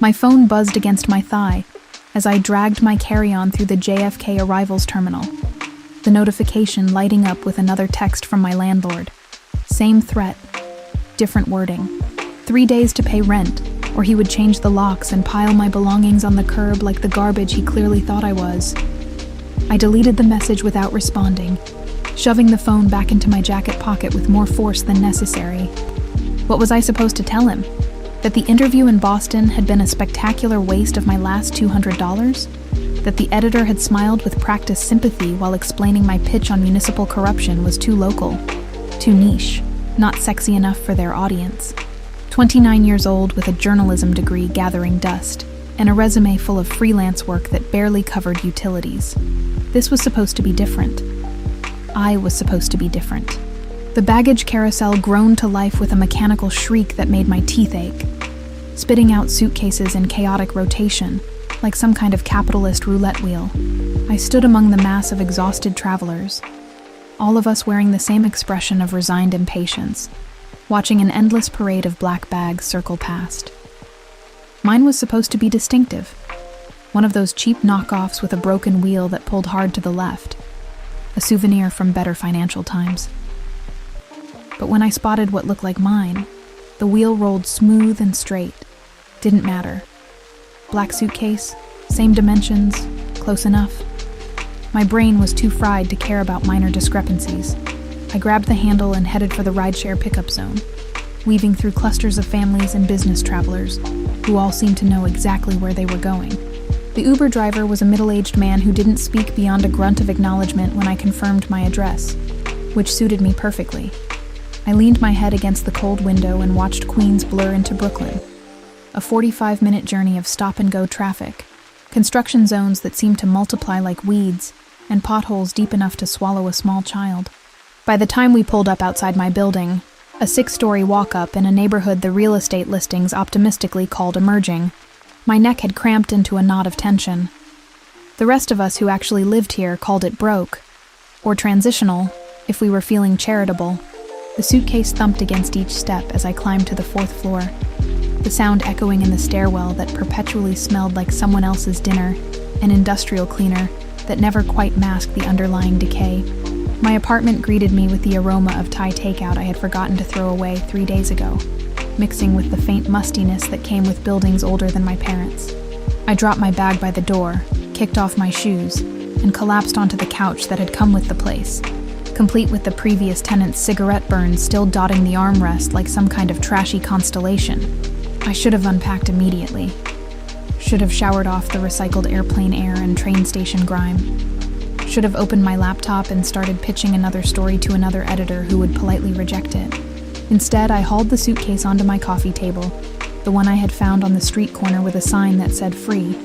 My phone buzzed against my thigh as I dragged my carry-on through the JFK arrivals terminal, the notification lighting up with another text from my landlord. Same threat, different wording. 3 days to pay rent, or he would change the locks and pile my belongings on the curb like the garbage he clearly thought I was. I deleted the message without responding, shoving the phone back into my jacket pocket with more force than necessary. What was I supposed to tell him? That the interview in Boston had been a spectacular waste of my last $200? That the editor had smiled with practiced sympathy while explaining my pitch on municipal corruption was too local, too niche, not sexy enough for their audience. 29 years old with a journalism degree gathering dust, and a resume full of freelance work that barely covered utilities. This was supposed to be different. I was supposed to be different. The baggage carousel groaned to life with a mechanical shriek that made my teeth ache, spitting out suitcases in chaotic rotation, like some kind of capitalist roulette wheel. I stood among the mass of exhausted travelers, all of us wearing the same expression of resigned impatience, watching an endless parade of black bags circle past. Mine was supposed to be distinctive, one of those cheap knockoffs with a broken wheel that pulled hard to the left, a souvenir from better financial times. But when I spotted what looked like mine, the wheel rolled smooth and straight. Didn't matter. Black suitcase, same dimensions, close enough. My brain was too fried to care about minor discrepancies. I grabbed the handle and headed for the rideshare pickup zone, weaving through clusters of families and business travelers, who all seemed to know exactly where they were going. The Uber driver was a middle-aged man who didn't speak beyond a grunt of acknowledgement when I confirmed my address, which suited me perfectly. I leaned my head against the cold window and watched Queens blur into Brooklyn, a 45-minute journey of stop-and-go traffic, construction zones that seemed to multiply like weeds, and potholes deep enough to swallow a small child. By the time we pulled up outside my building, a 6-story walk-up in a neighborhood the real estate listings optimistically called emerging, my neck had cramped into a knot of tension. The rest of us who actually lived here called it broke, or transitional, if we were feeling charitable. The suitcase thumped against each step as I climbed to the 4th floor, the sound echoing in the stairwell that perpetually smelled like someone else's dinner, an industrial cleaner that never quite masked the underlying decay. My apartment greeted me with the aroma of Thai takeout I had forgotten to throw away 3 days ago, mixing with the faint mustiness that came with buildings older than my parents. I dropped my bag by the door, kicked off my shoes, and collapsed onto the couch that had come with the place, complete with the previous tenant's cigarette burns still dotting the armrest like some kind of trashy constellation. I should have unpacked immediately. Should have showered off the recycled airplane air and train station grime. Should have opened my laptop and started pitching another story to another editor who would politely reject it. Instead, I hauled the suitcase onto my coffee table, the one I had found on the street corner with a sign that said free,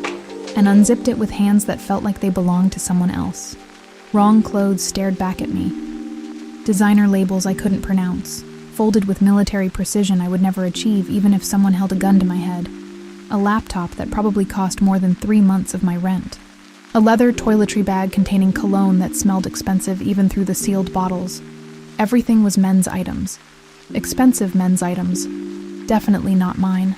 and unzipped it with hands that felt like they belonged to someone else. Wrong clothes stared back at me. Designer labels I couldn't pronounce, folded with military precision I would never achieve even if someone held a gun to my head. A laptop that probably cost more than 3 months of my rent. A leather toiletry bag containing cologne that smelled expensive even through the sealed bottles. Everything was men's items. Expensive men's items. Definitely not mine.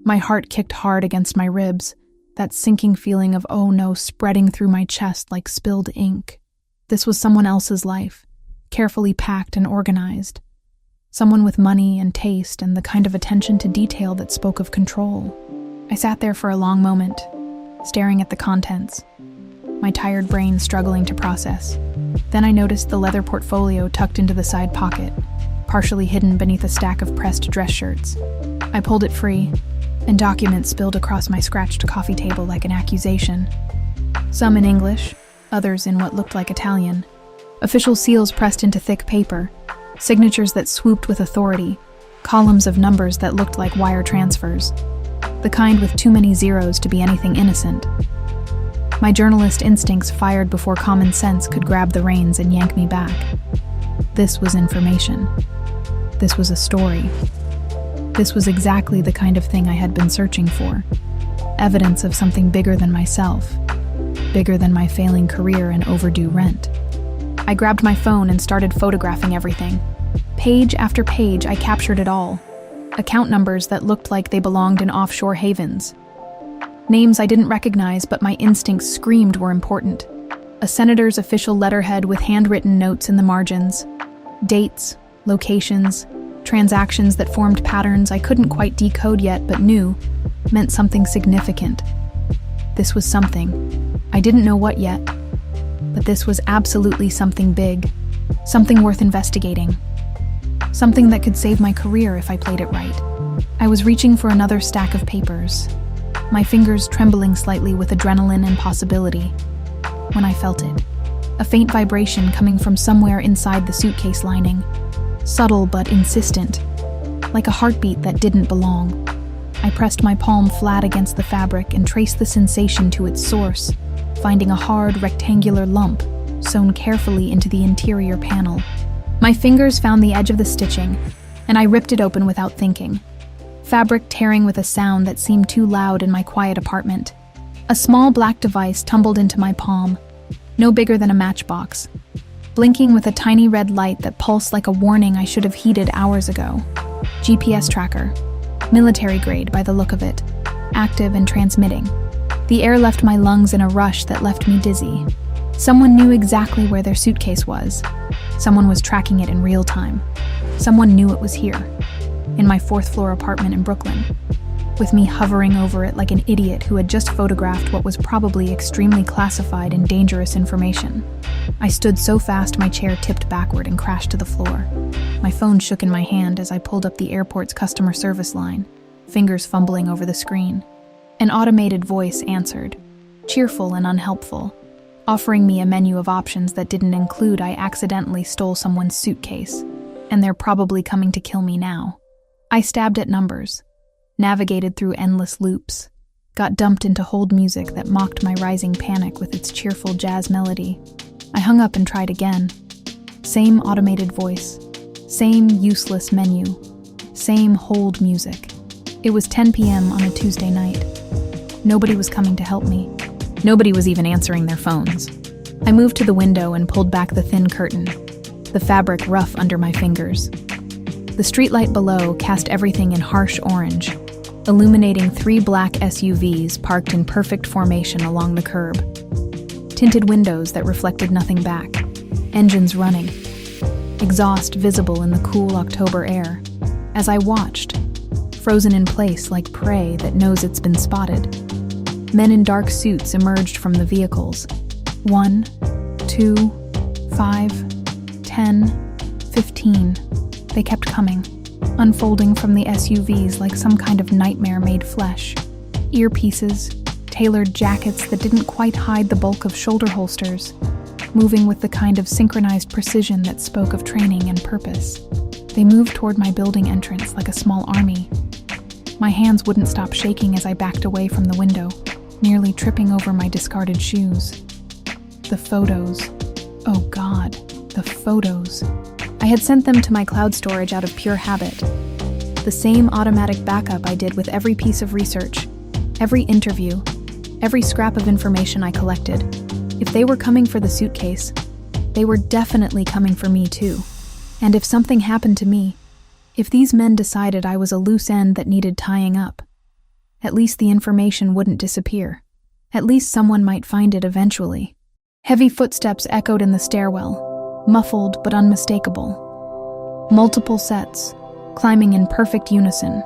My heart kicked hard against my ribs, that sinking feeling of oh no spreading through my chest like spilled ink. This was someone else's life, carefully packed and organized. Someone with money and taste and the kind of attention to detail that spoke of control. I sat there for a long moment, staring at the contents, my tired brain struggling to process. Then I noticed the leather portfolio tucked into the side pocket, partially hidden beneath a stack of pressed dress shirts. I pulled it free, and documents spilled across my scratched coffee table like an accusation. Some in English, others in what looked like Italian. Official seals pressed into thick paper, signatures that swooped with authority, columns of numbers that looked like wire transfers, the kind with too many zeros to be anything innocent. My journalist instincts fired before common sense could grab the reins and yank me back. This was information. This was a story. This was exactly the kind of thing I had been searching for. Evidence of something bigger than myself, bigger than my failing career and overdue rent. I grabbed my phone and started photographing everything. Page after page, I captured it all. Account numbers that looked like they belonged in offshore havens. Names I didn't recognize, but my instincts screamed were important. A senator's official letterhead with handwritten notes in the margins. Dates, locations, transactions that formed patterns I couldn't quite decode yet but knew meant something significant. This was something. I didn't know what yet, but this was absolutely something big, something worth investigating, something that could save my career if I played it right. I was reaching for another stack of papers, my fingers trembling slightly with adrenaline and possibility, when I felt it. A faint vibration coming from somewhere inside the suitcase lining, subtle but insistent, like a heartbeat that didn't belong. I pressed my palm flat against the fabric and traced the sensation to its source, finding a hard, rectangular lump sewn carefully into the interior panel. My fingers found the edge of the stitching, and I ripped it open without thinking. Fabric tearing with a sound that seemed too loud in my quiet apartment. A small black device tumbled into my palm, no bigger than a matchbox, blinking with a tiny red light that pulsed like a warning I should have heeded hours ago. GPS tracker. Military grade by the look of it, active and transmitting. The air left my lungs in a rush that left me dizzy. Someone knew exactly where their suitcase was. Someone was tracking it in real time. Someone knew it was here, in my fourth-floor apartment in Brooklyn, with me hovering over it like an idiot who had just photographed what was probably extremely classified and dangerous information. I stood so fast my chair tipped backward and crashed to the floor. My phone shook in my hand as I pulled up the airport's customer service line, fingers fumbling over the screen. An automated voice answered, cheerful and unhelpful, offering me a menu of options that didn't include I accidentally stole someone's suitcase, and they're probably coming to kill me now. I stabbed at numbers, navigated through endless loops, got dumped into hold music that mocked my rising panic with its cheerful jazz melody. I hung up and tried again. Same automated voice, same useless menu, same hold music. It was 10 p.m. on a Tuesday night. Nobody was coming to help me. Nobody was even answering their phones. I moved to the window and pulled back the thin curtain, the fabric rough under my fingers. The streetlight below cast everything in harsh orange, illuminating 3 black SUVs parked in perfect formation along the curb. Tinted windows that reflected nothing back, engines running, exhaust visible in the cool October air. As I watched, frozen in place like prey that knows it's been spotted, men in dark suits emerged from the vehicles. 1, 2, 5, 10, 15. They kept coming, unfolding from the SUVs like some kind of nightmare made flesh. Earpieces, tailored jackets that didn't quite hide the bulk of shoulder holsters, moving with the kind of synchronized precision that spoke of training and purpose. They moved toward my building entrance like a small army. My hands wouldn't stop shaking as I backed away from the window, nearly tripping over my discarded shoes. The photos. Oh God, the photos. I had sent them to my cloud storage out of pure habit. The same automatic backup I did with every piece of research, every interview, every scrap of information I collected. If they were coming for the suitcase, they were definitely coming for me too. And if something happened to me, if these men decided I was a loose end that needed tying up, at least the information wouldn't disappear. At least someone might find it eventually. Heavy footsteps echoed in the stairwell, muffled but unmistakable. Multiple sets, climbing in perfect unison.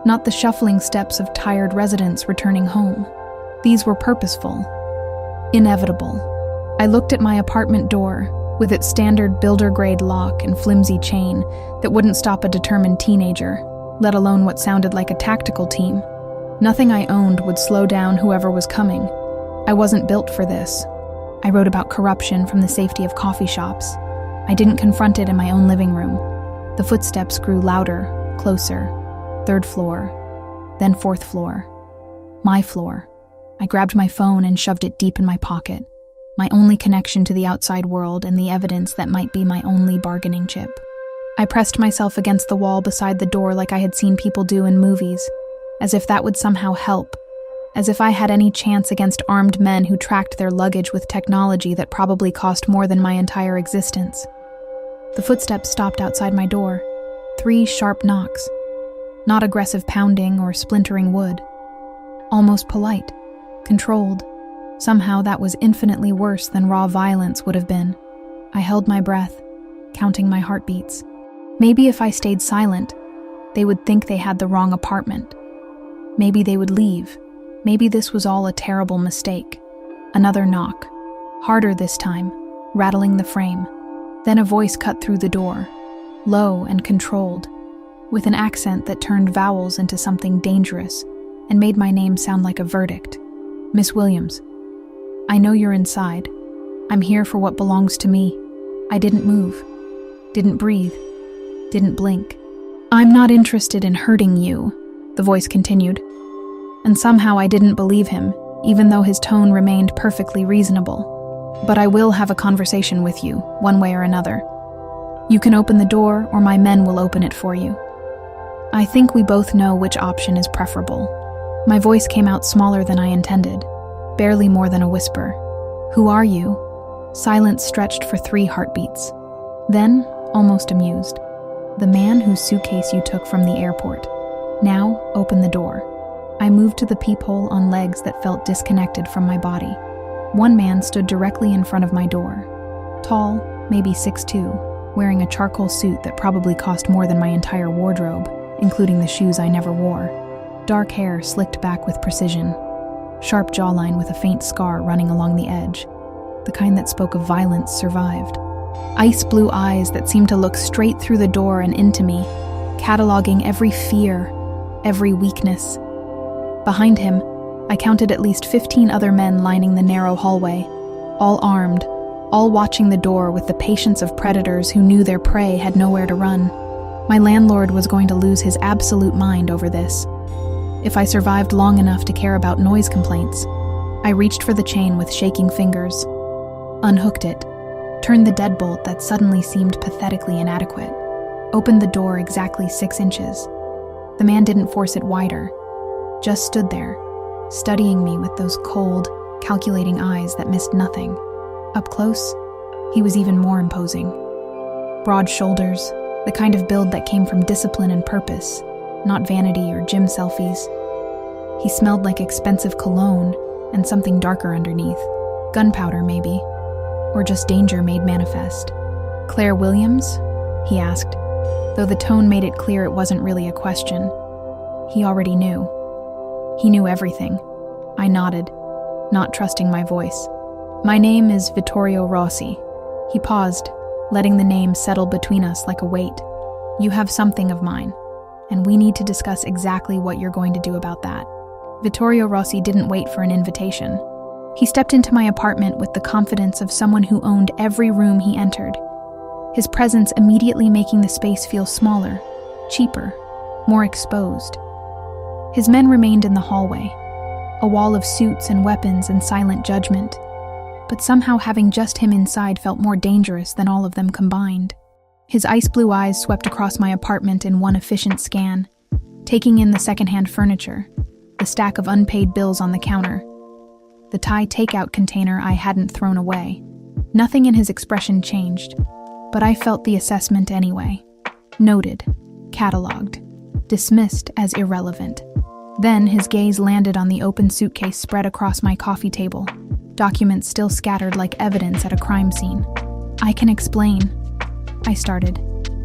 Not the shuffling steps of tired residents returning home. These were purposeful, inevitable. I looked at my apartment door, with its standard builder-grade lock and flimsy chain that wouldn't stop a determined teenager, let alone what sounded like a tactical team. Nothing I owned would slow down whoever was coming. I wasn't built for this. I wrote about corruption from the safety of coffee shops. I didn't confront it in my own living room. The footsteps grew louder, closer. 3rd floor, then 4th floor. My floor. I grabbed my phone and shoved it deep in my pocket. My only connection to the outside world and the evidence that might be my only bargaining chip. I pressed myself against the wall beside the door like I had seen people do in movies, as if that would somehow help, as if I had any chance against armed men who tracked their luggage with technology that probably cost more than my entire existence. The footsteps stopped outside my door, 3 sharp knocks, not aggressive pounding or splintering wood. almost polite, controlled. Somehow that was infinitely worse than raw violence would have been. I held my breath, counting my heartbeats. Maybe if I stayed silent, they would think they had the wrong apartment. Maybe they would leave. Maybe this was all a terrible mistake. Another knock, harder this time, rattling the frame. Then a voice cut through the door, low and controlled, with an accent that turned vowels into something dangerous and made my name sound like a verdict. Miss Williams, I know you're inside. I'm here for what belongs to me. I didn't move, didn't breathe, didn't blink. I'm not interested in hurting you, the voice continued. And somehow I didn't believe him, even though his tone remained perfectly reasonable. But I will have a conversation with you, one way or another. You can open the door, or my men will open it for you. I think we both know which option is preferable. My voice came out smaller than I intended, barely more than a whisper. Who are you? Silence stretched for 3 heartbeats. Then, almost amused, the man whose suitcase you took from the airport. Now, open the door. I moved to the peephole on legs that felt disconnected from my body. One man stood directly in front of my door. Tall, maybe 6'2", wearing a charcoal suit that probably cost more than my entire wardrobe, including the shoes I never wore. Dark hair slicked back with precision. Sharp jawline with a faint scar running along the edge. The kind that spoke of violence survived. Ice blue eyes that seemed to look straight through the door and into me, cataloging every fear, every weakness. Behind him, I counted at least 15 other men lining the narrow hallway, all armed, all watching the door with the patience of predators who knew their prey had nowhere to run. My landlord was going to lose his absolute mind over this. If I survived long enough to care about noise complaints, I reached for the chain with shaking fingers, unhooked it, turned the deadbolt that suddenly seemed pathetically inadequate, opened the door exactly 6 inches. The man didn't force it wider, just stood there, studying me with those cold, calculating eyes that missed nothing. Up close, he was even more imposing. Broad shoulders, the kind of build that came from discipline and purpose, not vanity or gym selfies. He smelled like expensive cologne and something darker underneath, gunpowder maybe, or just danger made manifest. Claire Williams? He asked, though the tone made it clear it wasn't really a question. He already knew. He knew everything. I nodded, not trusting my voice. My name is Vittorio Rossi. He paused, letting the name settle between us like a weight. You have something of mine, and we need to discuss exactly what you're going to do about that. Vittorio Rossi didn't wait for an invitation. He stepped into my apartment with the confidence of someone who owned every room he entered, his presence immediately making the space feel smaller, cheaper, more exposed. His men remained in the hallway, a wall of suits and weapons and silent judgment, but somehow having just him inside felt more dangerous than all of them combined. His ice blue eyes swept across my apartment in one efficient scan, taking in the secondhand furniture, the stack of unpaid bills on the counter, the Thai takeout container I hadn't thrown away. Nothing in his expression changed, but I felt the assessment anyway. Noted, catalogued, dismissed as irrelevant. Then his gaze landed on the open suitcase spread across my coffee table, documents still scattered like evidence at a crime scene. I can explain, I started,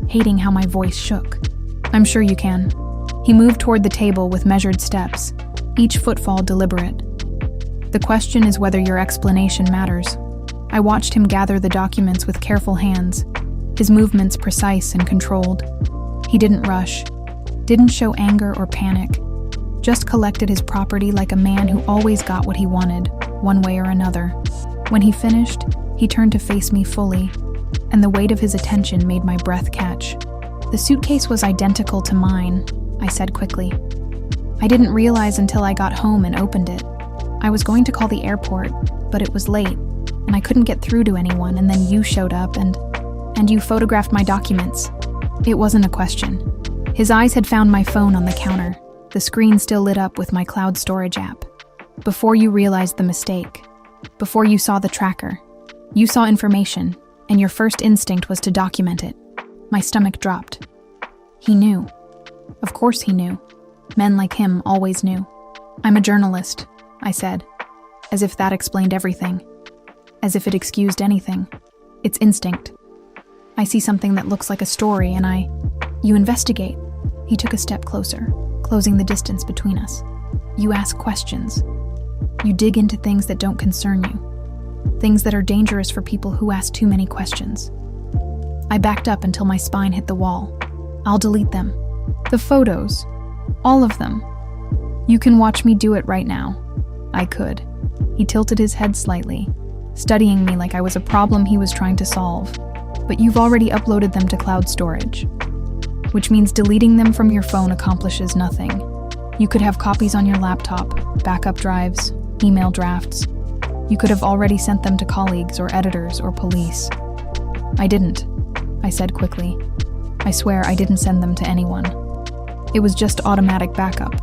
hating how my voice shook. I'm sure you can. He moved toward the table with measured steps, each footfall deliberate. The question is whether your explanation matters. I watched him gather the documents with careful hands, his movements precise and controlled. He didn't rush, didn't show anger or panic, just collected his property like a man who always got what he wanted, one way or another. When he finished, he turned to face me fully, and the weight of his attention made my breath catch. The suitcase was identical to mine, I said quickly. I didn't realize until I got home and opened it. I was going to call the airport, but it was late, and I couldn't get through to anyone, and then you showed up and you photographed my documents. It wasn't a question. His eyes had found my phone on the counter, the screen still lit up with my cloud storage app. Before you realized the mistake, before you saw the tracker, you saw information, and your first instinct was to document it. My stomach dropped. He knew. Of course he knew. Men like him always knew. I'm a journalist, I said, as if that explained everything, as if it excused anything. It's instinct. I see something that looks like a story and You investigate. He took a step closer, closing the distance between us. You ask questions. You dig into things that don't concern you. Things that are dangerous for people who ask too many questions. I backed up until my spine hit the wall. I'll delete them. The photos. All of them. You can watch me do it right now. I could. He tilted his head slightly, studying me like I was a problem he was trying to solve. But you've already uploaded them to cloud storage, which means deleting them from your phone accomplishes nothing. You could have copies on your laptop, backup drives, email drafts. You could have already sent them to colleagues or editors or police. I didn't, I said quickly. I swear I didn't send them to anyone. It was just automatic backup.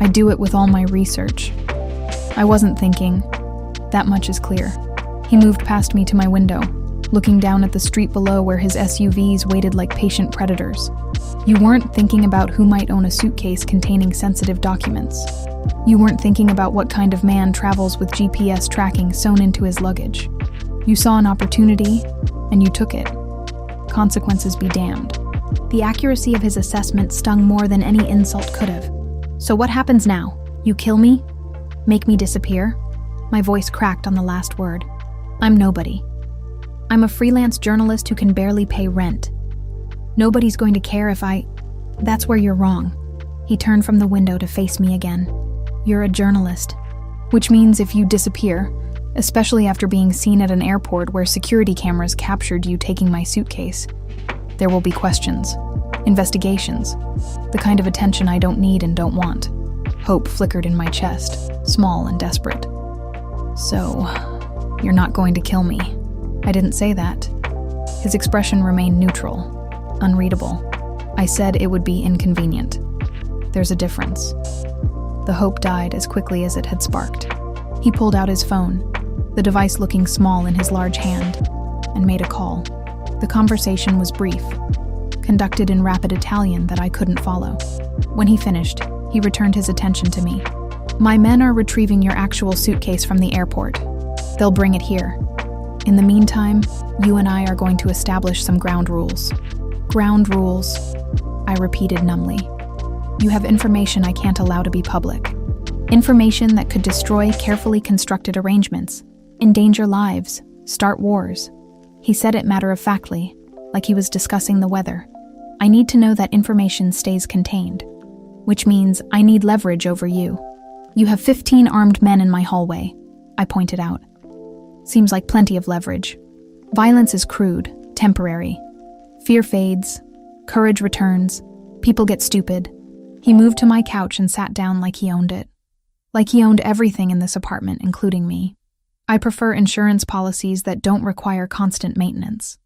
I do it with all my research. I wasn't thinking. That much is clear. He moved past me to my window, looking down at the street below where his SUVs waited like patient predators. You weren't thinking about who might own a suitcase containing sensitive documents. You weren't thinking about what kind of man travels with GPS tracking sewn into his luggage. You saw an opportunity, and you took it. Consequences be damned. The accuracy of his assessment stung more than any insult could have. So what happens now? You kill me? Make me disappear? My voice cracked on the last word. I'm nobody. I'm a freelance journalist who can barely pay rent. Nobody's going to care if I... That's where you're wrong. He turned from the window to face me again. You're a journalist. Which means if you disappear, especially after being seen at an airport where security cameras captured you taking my suitcase, there will be questions, investigations, the kind of attention I don't need and don't want. Hope flickered in my chest, small and desperate. So, you're not going to kill me. I didn't say that. His expression remained neutral, unreadable. I said it would be inconvenient. There's a difference. The hope died as quickly as it had sparked. He pulled out his phone, the device looking small in his large hand, and made a call. The conversation was brief, conducted in rapid Italian that I couldn't follow. When he finished, he returned his attention to me. My men are retrieving your actual suitcase from the airport. They'll bring it here. In the meantime, you and I are going to establish some ground rules. Ground rules, I repeated numbly. You have information I can't allow to be public. Information that could destroy carefully constructed arrangements, endanger lives, start wars. He said it matter-of-factly, like he was discussing the weather. I need to know that information stays contained, which means I need leverage over you. You have 15 armed men in my hallway, I pointed out. Seems like plenty of leverage. Violence is crude, temporary. Fear fades, courage returns, people get stupid. He moved to my couch and sat down like he owned it. Like he owned everything in this apartment, including me. I prefer insurance policies that don't require constant maintenance.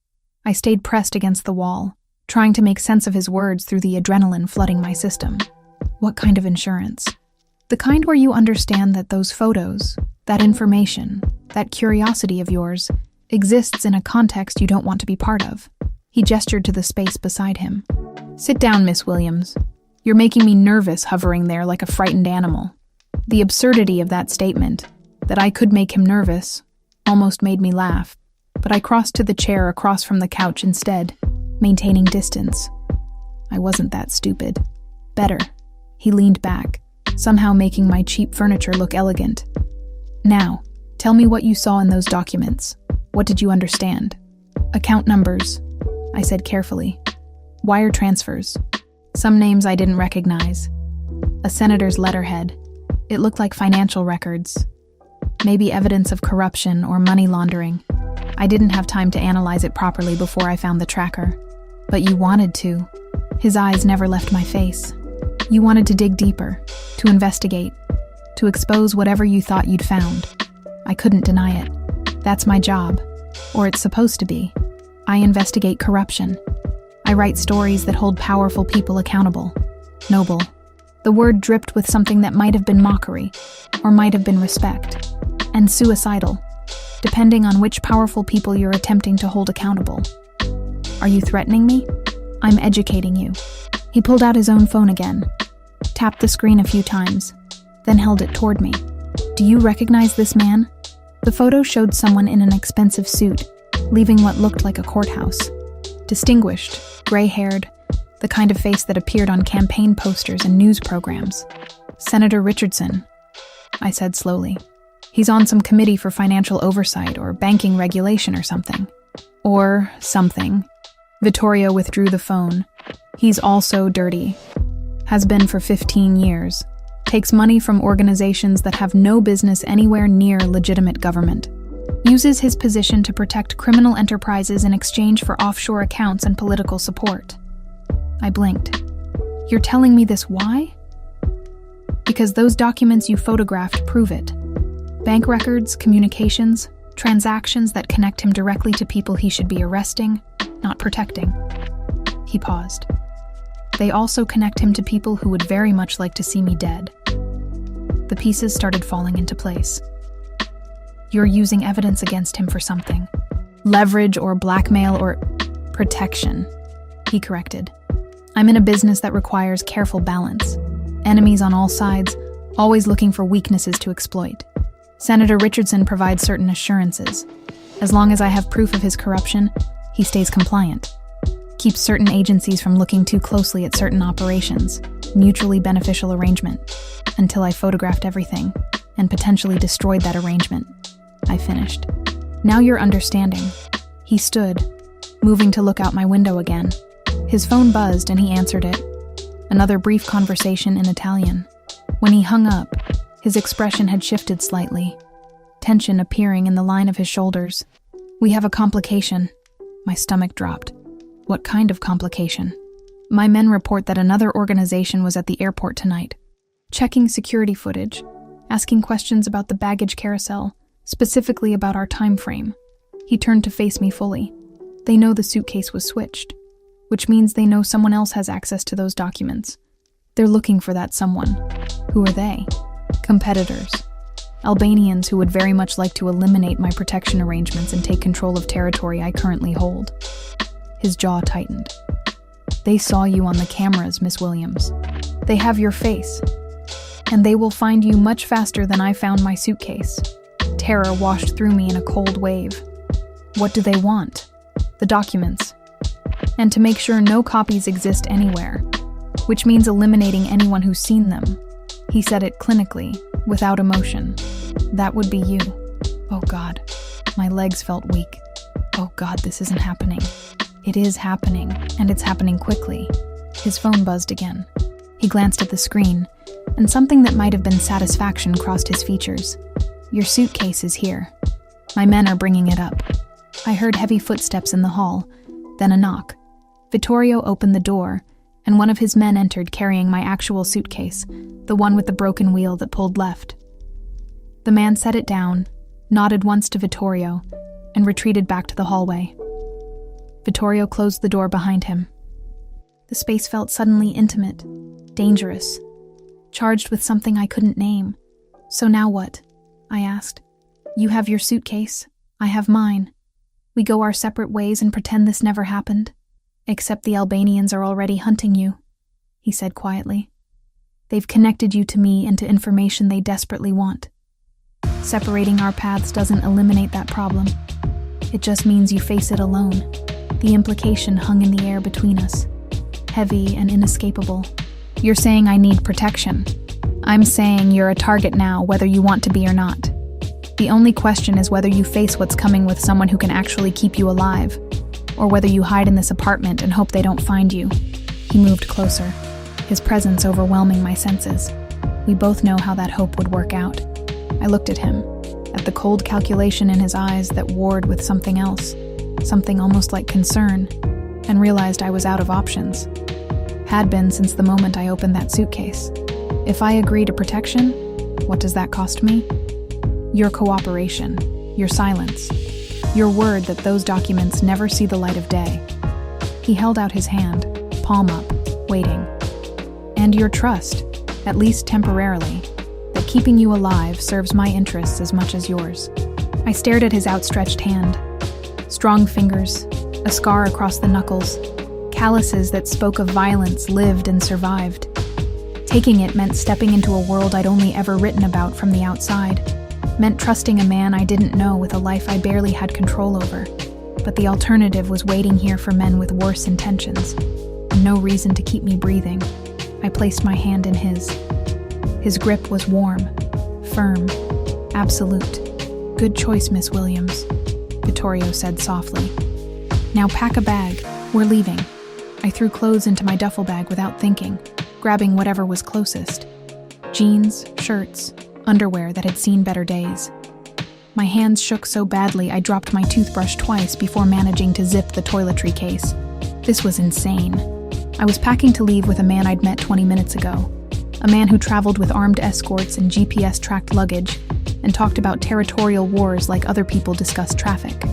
I stayed pressed against the wall, trying to make sense of his words through the adrenaline flooding my system. What kind of insurance? The kind where you understand that those photos, that information, that curiosity of yours, exists in a context you don't want to be part of. He gestured to the space beside him. Sit down, Miss Williams. You're making me nervous hovering there like a frightened animal. The absurdity of that statement, that I could make him nervous, almost made me laugh, but I crossed to the chair across from the couch instead, maintaining distance. I wasn't that stupid. Better. He leaned back, somehow making my cheap furniture look elegant. Now, tell me what you saw in those documents. What did you understand? Account numbers, I said carefully. Wire transfers. Some names I didn't recognize. A senator's letterhead. It looked like financial records. Maybe evidence of corruption or money laundering. I didn't have time to analyze it properly before I found the tracker. But you wanted to. His eyes never left my face. You wanted to dig deeper, to investigate, to expose whatever you thought you'd found. I couldn't deny it. That's my job, or it's supposed to be. I investigate corruption. I write stories that hold powerful people accountable. Noble. The word dripped with something that might have been mockery, or might have been respect. And suicidal, depending on which powerful people you're attempting to hold accountable. Are you threatening me? I'm educating you. He pulled out his own phone again, tapped the screen a few times. then held it toward me. "Do you recognize this man?" The photo showed someone in an expensive suit, leaving what looked like a courthouse. Distinguished, gray-haired, the kind of face that appeared on campaign posters and news programs. "Senator Richardson," I said slowly. "He's on some committee for financial oversight or banking regulation or something." Or something. Vittorio withdrew the phone. "He's also dirty. Has been for 15 years. Takes money from organizations that have no business anywhere near legitimate government. Uses his position to protect criminal enterprises in exchange for offshore accounts and political support." I blinked. "You're telling me this why?" "Because those documents you photographed prove it. Bank records, communications, transactions that connect him directly to people he should be arresting, not protecting." He paused. "They also connect him to people who would very much like to see me dead." The pieces started falling into place. "You're using evidence against him for something. Leverage or blackmail or protection," he corrected. "I'm in a business that requires careful balance. Enemies on all sides, always looking for weaknesses to exploit. Senator Richardson provides certain assurances. As long as I have proof of his corruption, he stays compliant. Keeps certain agencies from looking too closely at certain operations. Mutually beneficial arrangement. Until I photographed everything, and potentially destroyed that arrangement." I finished. "Now you're understanding." He stood, moving to look out my window again. His phone buzzed and he answered it. Another brief conversation in Italian. When he hung up, his expression had shifted slightly, tension appearing in the line of his shoulders. "We have a complication." My stomach dropped. "What kind of complication?" "My men report that another organization was at the airport tonight, checking security footage, asking questions about the baggage carousel, specifically about our time frame." He turned to face me fully. "They know the suitcase was switched, which means they know someone else has access to those documents. They're looking for that someone. Who are they?" "Competitors. Albanians who would very much like to eliminate my protection arrangements and take control of territory I currently hold." His jaw tightened. "They saw you on the cameras, Miss Williams. They have your face. And they will find you much faster than I found my suitcase." Terror washed through me in a cold wave. "What do they want?" "The documents. And to make sure no copies exist anywhere, which means eliminating anyone who's seen them." He said it clinically, without emotion. "That would be you." Oh God. My legs felt weak. Oh God, this isn't happening. It is happening, and it's happening quickly. His phone buzzed again. He glanced at the screen, and something that might have been satisfaction crossed his features. "Your suitcase is here. My men are bringing it up." I heard heavy footsteps in the hall, then a knock. Vittorio opened the door, and one of his men entered carrying my actual suitcase, the one with the broken wheel that pulled left. The man set it down, nodded once to Vittorio, and retreated back to the hallway. Vittorio closed the door behind him. The space felt suddenly intimate, dangerous, charged with something I couldn't name. "So now what?" I asked. "You have your suitcase, I have mine. We go our separate ways and pretend this never happened. Except the Albanians are already hunting you," he said quietly. "They've connected you to me and to information they desperately want. Separating our paths doesn't eliminate that problem. It just means you face it alone." The implication hung in the air between us, heavy and inescapable. "You're saying I need protection. I'm saying you're a target now, whether you want to be or not. The only question is whether you face what's coming with someone who can actually keep you alive, or whether you hide in this apartment and hope they don't find you." He moved closer, his presence overwhelming my senses. We both know how that hope would work out. I looked at him, at the cold calculation in his eyes that warred with something else, something almost like concern, and realized I was out of options. Had been since the moment I opened that suitcase. If I agree to protection, what does that cost me? Your cooperation, your silence, your word that those documents never see the light of day. He held out his hand, palm up, waiting. And your trust, at least temporarily, that keeping you alive serves my interests as much as yours. I stared at his outstretched hand. Strong fingers, a scar across the knuckles, calluses that spoke of violence lived and survived. Taking it meant stepping into a world I'd only ever written about from the outside. Meant trusting a man I didn't know with a life I barely had control over. But the alternative was waiting here for men with worse intentions. And no reason to keep me breathing. I placed my hand in his. His grip was warm, firm, absolute. "Good choice, Miss Williams," Vittorio said softly. "Now pack a bag. We're leaving." I threw clothes into my duffel bag without thinking, grabbing whatever was closest. Jeans, shirts, underwear that had seen better days. My hands shook so badly I dropped my toothbrush twice before managing to zip the toiletry case. This was insane. I was packing to leave with a man I'd met 20 minutes ago. A man who traveled with armed escorts and GPS-tracked luggage and talked about territorial wars like other people discuss traffic.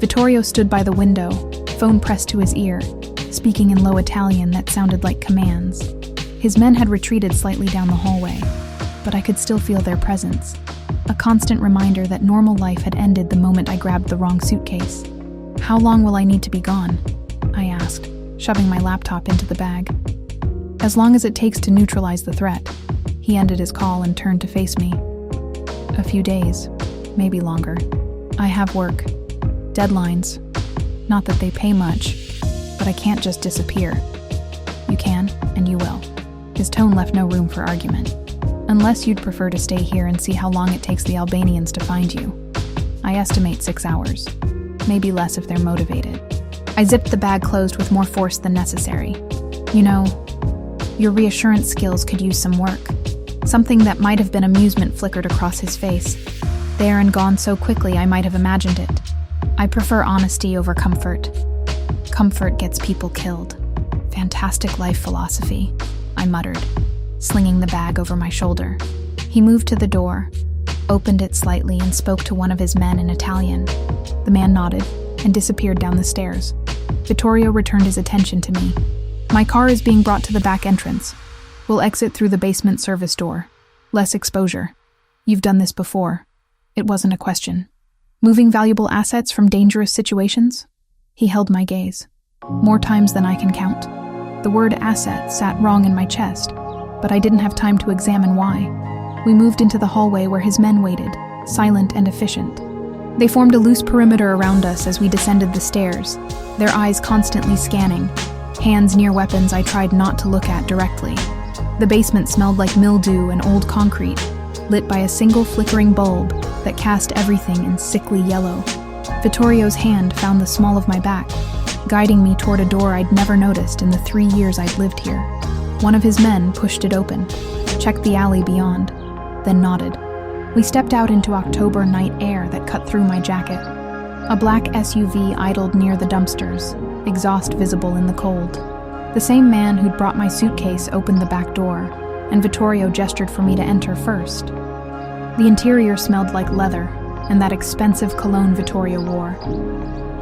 Vittorio stood by the window, phone pressed to his ear, speaking in low Italian that sounded like commands. His men had retreated slightly down the hallway, but I could still feel their presence. A constant reminder that normal life had ended the moment I grabbed the wrong suitcase. "How long will I need to be gone?" I asked, shoving my laptop into the bag. "As long as it takes to neutralize the threat." He ended his call and turned to face me. "A few days, maybe longer. I have work. Deadlines. Not that they pay much, but I can't just disappear. You can, and you will." His tone left no room for argument. "Unless you'd prefer to stay here and see how long it takes the Albanians to find you. I estimate 6 hours. Maybe less if they're motivated." I zipped the bag closed with more force than necessary. "You know, your reassurance skills could use some work." Something that might have been amusement flickered across his face. There and gone so quickly I might have imagined it. "I prefer honesty over comfort. Comfort gets people killed." "Fantastic life philosophy," I muttered, slinging the bag over my shoulder. He moved to the door, opened it slightly, and spoke to one of his men in Italian. The man nodded and disappeared down the stairs. Vittorio returned his attention to me. "My car is being brought to the back entrance. We'll exit through the basement service door. Less exposure. You've done this before." It wasn't a question. "Moving valuable assets from dangerous situations?" He held my gaze. "More times than I can count." The word asset sat wrong in my chest, but I didn't have time to examine why. We moved into the hallway where his men waited, silent and efficient. They formed a loose perimeter around us as we descended the stairs, their eyes constantly scanning, hands near weapons I tried not to look at directly. The basement smelled like mildew and old concrete, lit by a single flickering bulb that cast everything in sickly yellow. Vittorio's hand found the small of my back, guiding me toward a door I'd never noticed in the 3 years I'd lived here. One of his men pushed it open, checked the alley beyond, then nodded. We stepped out into October night air that cut through my jacket. A black SUV idled near the dumpsters, exhaust visible in the cold. The same man who'd brought my suitcase opened the back door, and Vittorio gestured for me to enter first. The interior smelled like leather and that expensive cologne Vittorio wore.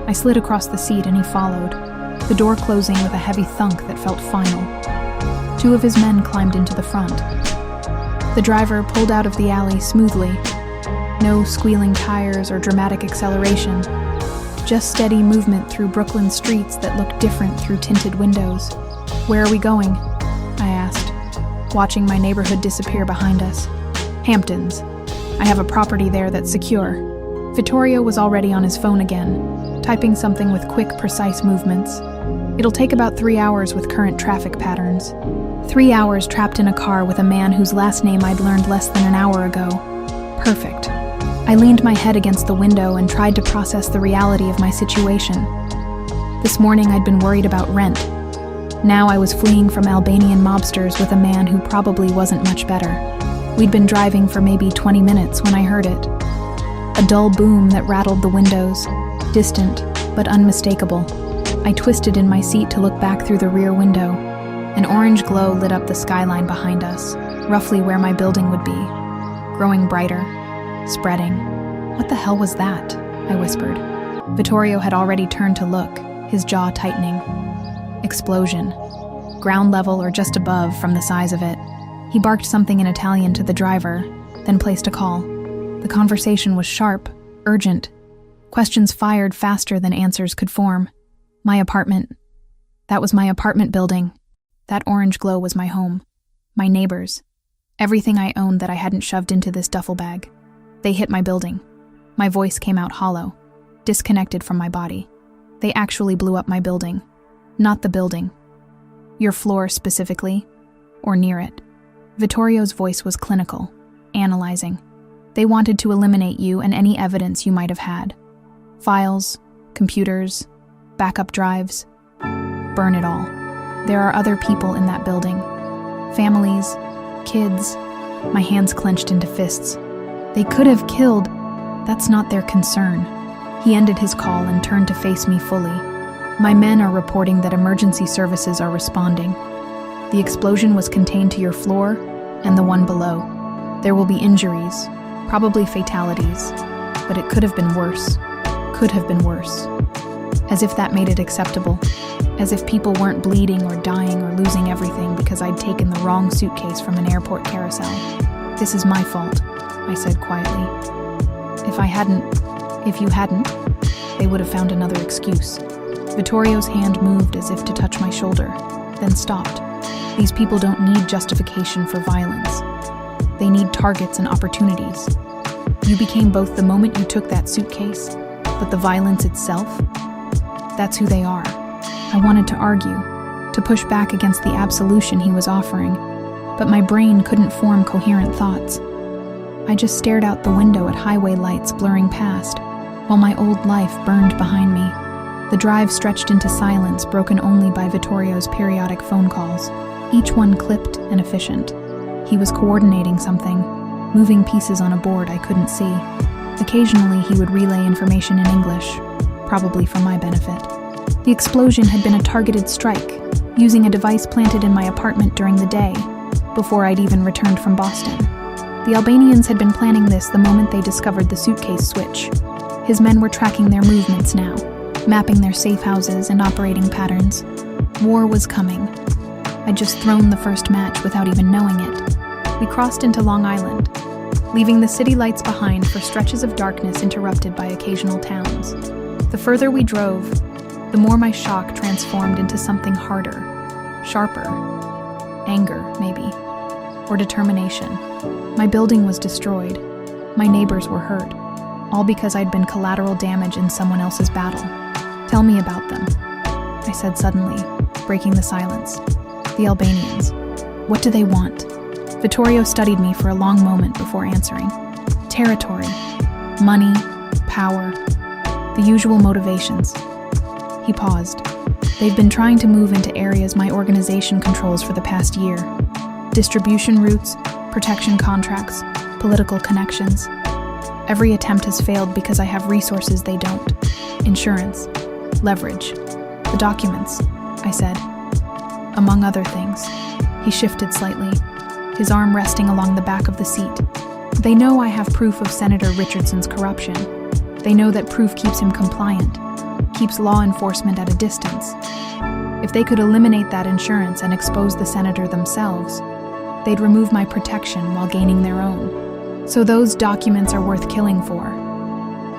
I slid across the seat and he followed, the door closing with a heavy thunk that felt final. 2 of his men climbed into the front. The driver pulled out of the alley smoothly. No squealing tires or dramatic acceleration, just steady movement through Brooklyn streets that looked different through tinted windows. "Where are we going?" I asked, watching my neighborhood disappear behind us. "Hamptons. I have a property there that's secure." Vittorio was already on his phone again, typing something with quick, precise movements. "It'll take about 3 hours with current traffic patterns." 3 hours trapped in a car with a man whose last name I'd learned less than an hour ago. Perfect. I leaned my head against the window and tried to process the reality of my situation. This morning I'd been worried about rent. Now I was fleeing from Albanian mobsters with a man who probably wasn't much better. We'd been driving for maybe 20 minutes when I heard it. A dull boom that rattled the windows, distant but unmistakable. I twisted in my seat to look back through the rear window. An orange glow lit up the skyline behind us, roughly where my building would be, growing brighter, spreading. "What the hell was that?" I whispered. Vittorio had already turned to look, his jaw tightening. Explosion. Ground level or just above from the size of it. He barked something in Italian to the driver, then placed a call. The conversation was sharp, urgent. Questions fired faster than answers could form. My apartment. That was my apartment building. That orange glow was my home. my neighbors, everything I owned that I hadn't shoved into this duffel bag. They hit my building. My voice came out hollow, disconnected from my body. They actually blew up my building. Not the building. Your floor specifically, or near it. Vittorio's voice was clinical, analyzing. They wanted to eliminate you and any evidence you might have had. Files, computers, backup drives. Burn it all. There are other people in that building. Families, kids. My hands clenched into fists. They could have killed. That's not their concern. He ended his call and turned to face me fully. My men are reporting that emergency services are responding. The explosion was contained to your floor and the one below. There will be injuries, probably fatalities, but it could have been worse. Could have been worse. As if that made it acceptable. As if people weren't bleeding or dying or losing everything because I'd taken the wrong suitcase from an airport carousel. This is my fault, I said quietly. If you hadn't, they would have found another excuse. Vittorio's hand moved as if to touch my shoulder, then stopped. These people don't need justification for violence. They need targets and opportunities. You became both the moment you took that suitcase, but the violence itself? That's who they are. I wanted to argue, to push back against the absolution he was offering, but my brain couldn't form coherent thoughts. I just stared out the window at highway lights blurring past, while my old life burned behind me. The drive stretched into silence, broken only by Vittorio's periodic phone calls, each one clipped and efficient. He was coordinating something, moving pieces on a board I couldn't see. Occasionally, he would relay information in English, probably for my benefit. The explosion had been a targeted strike, using a device planted in my apartment during the day, before I'd even returned from Boston. The Albanians had been planning this the moment they discovered the suitcase switch. His men were tracking their movements now, mapping their safe houses and operating patterns. War was coming. I'd just thrown the first match without even knowing it. We crossed into Long Island, leaving the city lights behind for stretches of darkness interrupted by occasional towns. The further we drove, the more my shock transformed into something harder, sharper. Anger, maybe. Or determination. My building was destroyed. My neighbors were hurt. All because I'd been collateral damage in someone else's battle. Tell me about them, I said suddenly, breaking the silence. The Albanians. What do they want? Vittorio studied me for a long moment before answering. Territory, money, power, the usual motivations. He paused. They've been trying to move into areas my organization controls for the past year. Distribution routes, protection contracts, political connections. Every attempt has failed because I have resources they don't. Insurance, leverage, the documents, I said. Among other things. He shifted slightly, his arm resting along the back of the seat. They know I have proof of Senator Richardson's corruption. They know that proof keeps him compliant, keeps law enforcement at a distance. If they could eliminate that insurance and expose the senator themselves, they'd remove my protection while gaining their own. So those documents are worth killing for.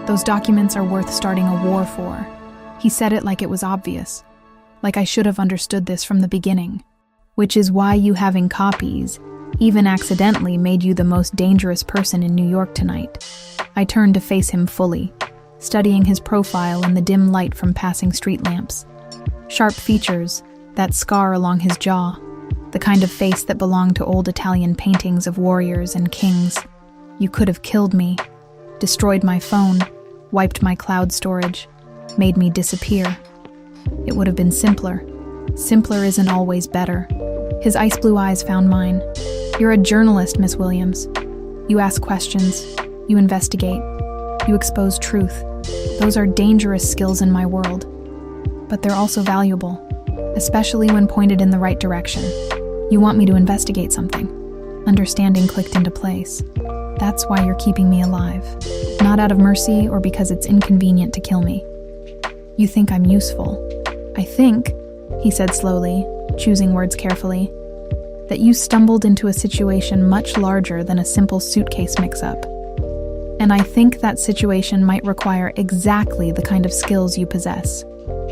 Those documents are worth starting a war for. He said it like it was obvious, like I should have understood this from the beginning. Which is why you having copies, even accidentally, made you the most dangerous person in New York tonight. I turned to face him fully, studying his profile in the dim light from passing street lamps. Sharp features, that scar along his jaw, the kind of face that belonged to old Italian paintings of warriors and kings. You could have killed me, destroyed my phone, wiped my cloud storage, made me disappear. It would have been simpler. Simpler isn't always better. His ice blue eyes found mine. You're a journalist, Miss Williams. You ask questions, you investigate, you expose truth. Those are dangerous skills in my world. But they're also valuable, especially when pointed in the right direction. You want me to investigate something. Understanding clicked into place. That's why you're keeping me alive. Not out of mercy or because it's inconvenient to kill me. You think I'm useful. I think, he said slowly, choosing words carefully, that you stumbled into a situation much larger than a simple suitcase mix-up. And I think that situation might require exactly the kind of skills you possess.